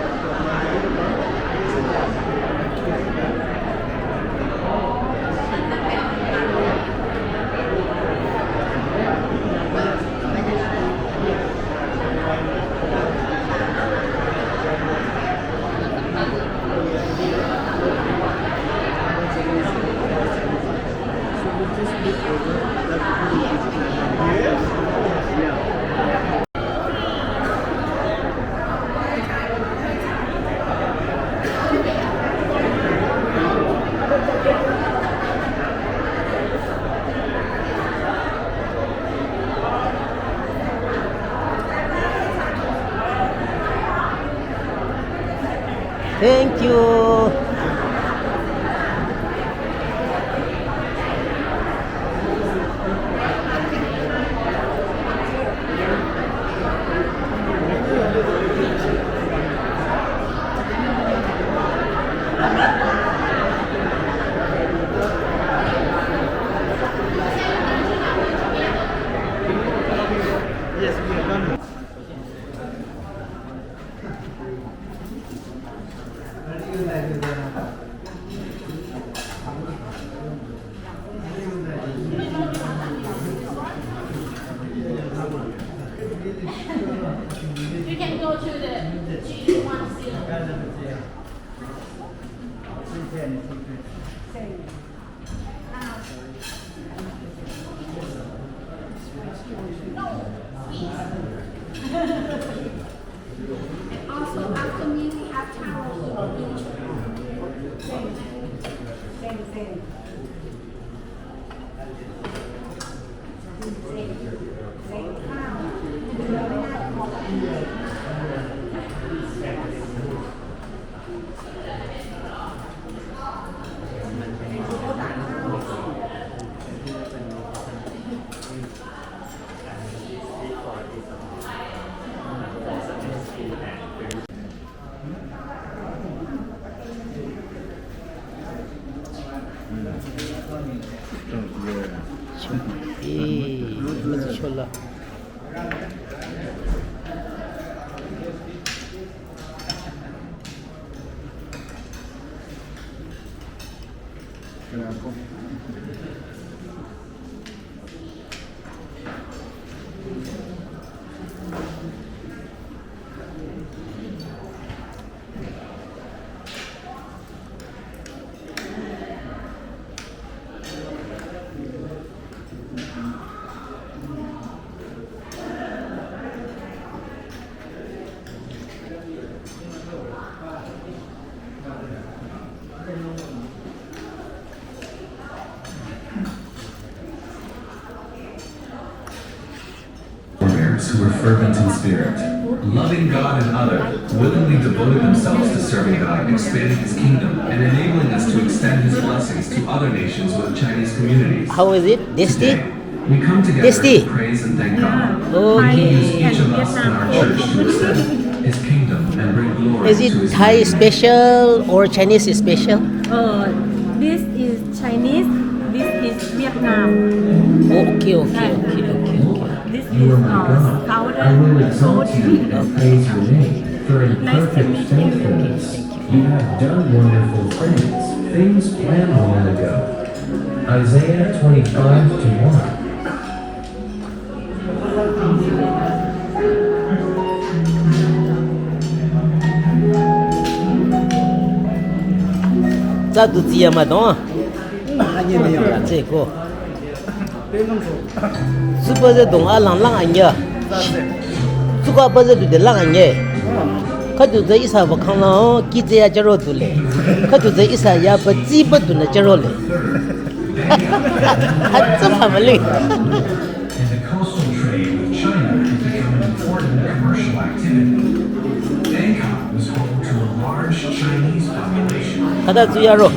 Thank you. Yes, we are done. You can go to the G1 zero. Also, after me, we have towels. Same. 이 맞아 졸라. 그래갖고. Who were fervent in spirit, loving God and others, willingly devoted themselves to serving God, expanding His kingdom, and enabling us to extend His blessings to other nations with Chinese communities. How is it? Tasty? Today, we come together Tasty. to praise and thank God. Okay. He used each of us in our church to extend His kingdom and bring glory Is to it His Thai name. special or Chinese special? This is Chinese, this is Vietnam. Okay. This You are is my God. I powder will exalt goat you meat. and praise your name for in Nice to perfect meet you. faithfulness. You have done wonderful things planned long ago. Isaiah 25:1. Za tu chia mà đó. Це ко. Super ze dong a lang lang anya. Suka ba ze du de lang anya. Ka du ze isa ba khang la ki ze ya jaro du le. Ka du ze isa ya ba ji ba du na jaro le. Ha zhe ma ma le. And the coastal trade with China has become an important commercial activity. Bangkok was home to a large Chinese population. Ka da zu ya ro.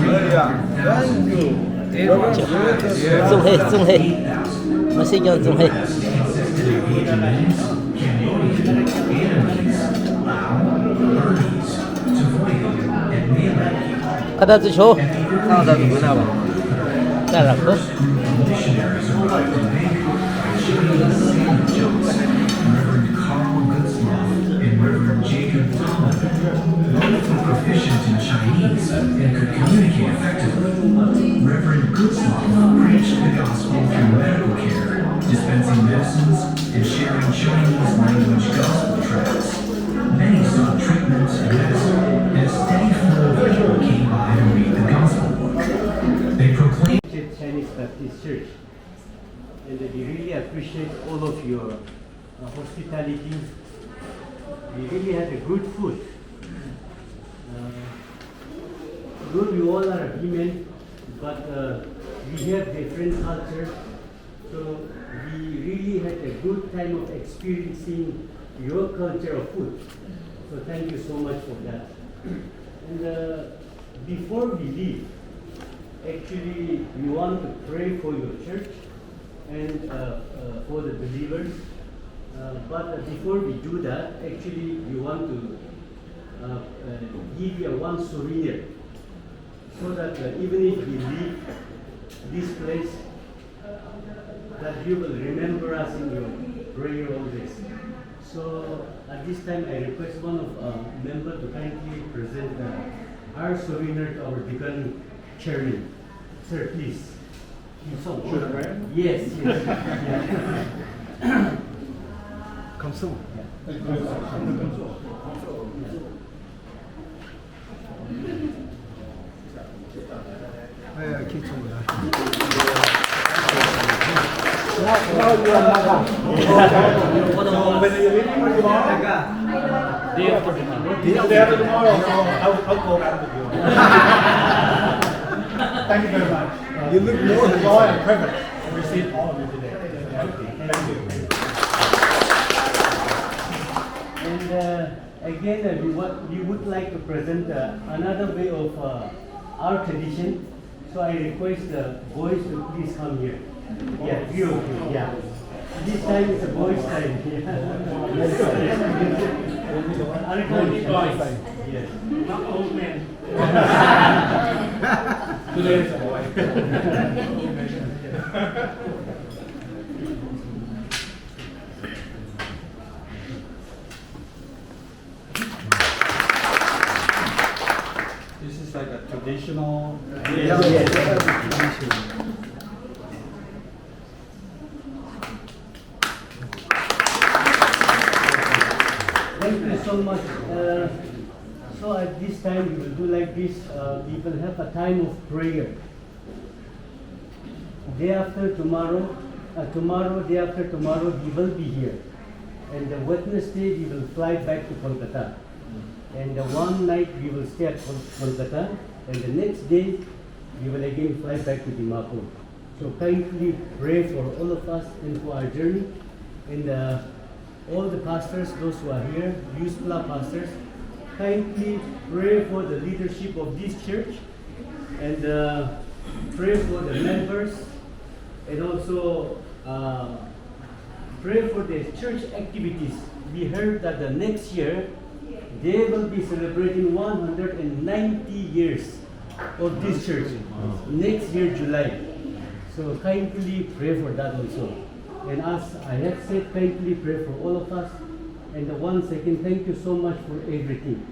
Zong he. Ma se yang zong he. Consisted of Vietnamese, Cambodian, Vietnamese, Lao, Burmese, Savoyan, and Malay. Ka da zu cho. Ka ra ko. Missionaries arrived in Bangkok by Chinese Samuel Johnson, Reverend Carl Gutzloff, and Reverend Jacob Thomas. Both were proficient in Chinese and could communicate effectively. Reverend Gutzloff preached the gospel through medical care, dispensing medicines, and sharing Chinese language gospel tracts. Many sought treatment and medicine, and a steady flow of people came by to read the gospel book. They proclaimed Chinese Baptist Church, and we really appreciate all of your hospitality. We really had a good food. Though we all are human, but we have different culture, so we really had a good time of experiencing your culture of food. So thank you so much for that. And before we leave, actually, we want to pray for your church and for the believers. But before we do that, actually, we want to give you one souvenir, so that even if we leave this place, that you will remember us in your prayer always. So at this time, I request one of member to kindly present our souvenir to our deacon chairman. Sir, please. Should I pray? Yes. Come soon. Thank you very much. You look more joy and privilege to receive all of you today. Thank you. And again, we would like to present another way of our tradition. So I request the boys to please come here. Yeah, you. Yeah. This time it's a boys' time. Yes. Not old men. Today is a boy. This is like a traditional. Yes. this, we will have a time of prayer. Day after tomorrow, day after tomorrow, we will be here. And the Wednesday, we will fly back to Kolkata. And the one night, we will stay at Kolkata. And the next day, we will again fly back to Dimapur. So kindly pray for all of us and for our journey. And all the pastors, those who are here, USBLA pastors, kindly pray for the leadership of this church and pray for the members and also pray for the church activities. We heard that the next year they will be celebrating 190 years of this church. Next year, July. So kindly pray for that also. And as I have said, kindly pray for all of us. And once again, thank you so much for everything.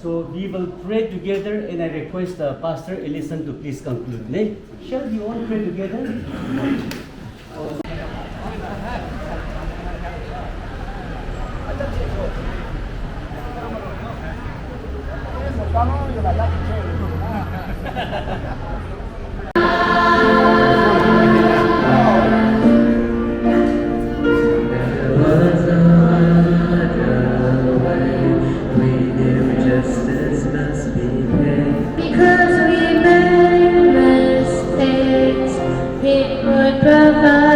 So we will pray together, and I request Pastor Ellison to please conclude. Shall we all pray together? Because we made mistakes, He would provide.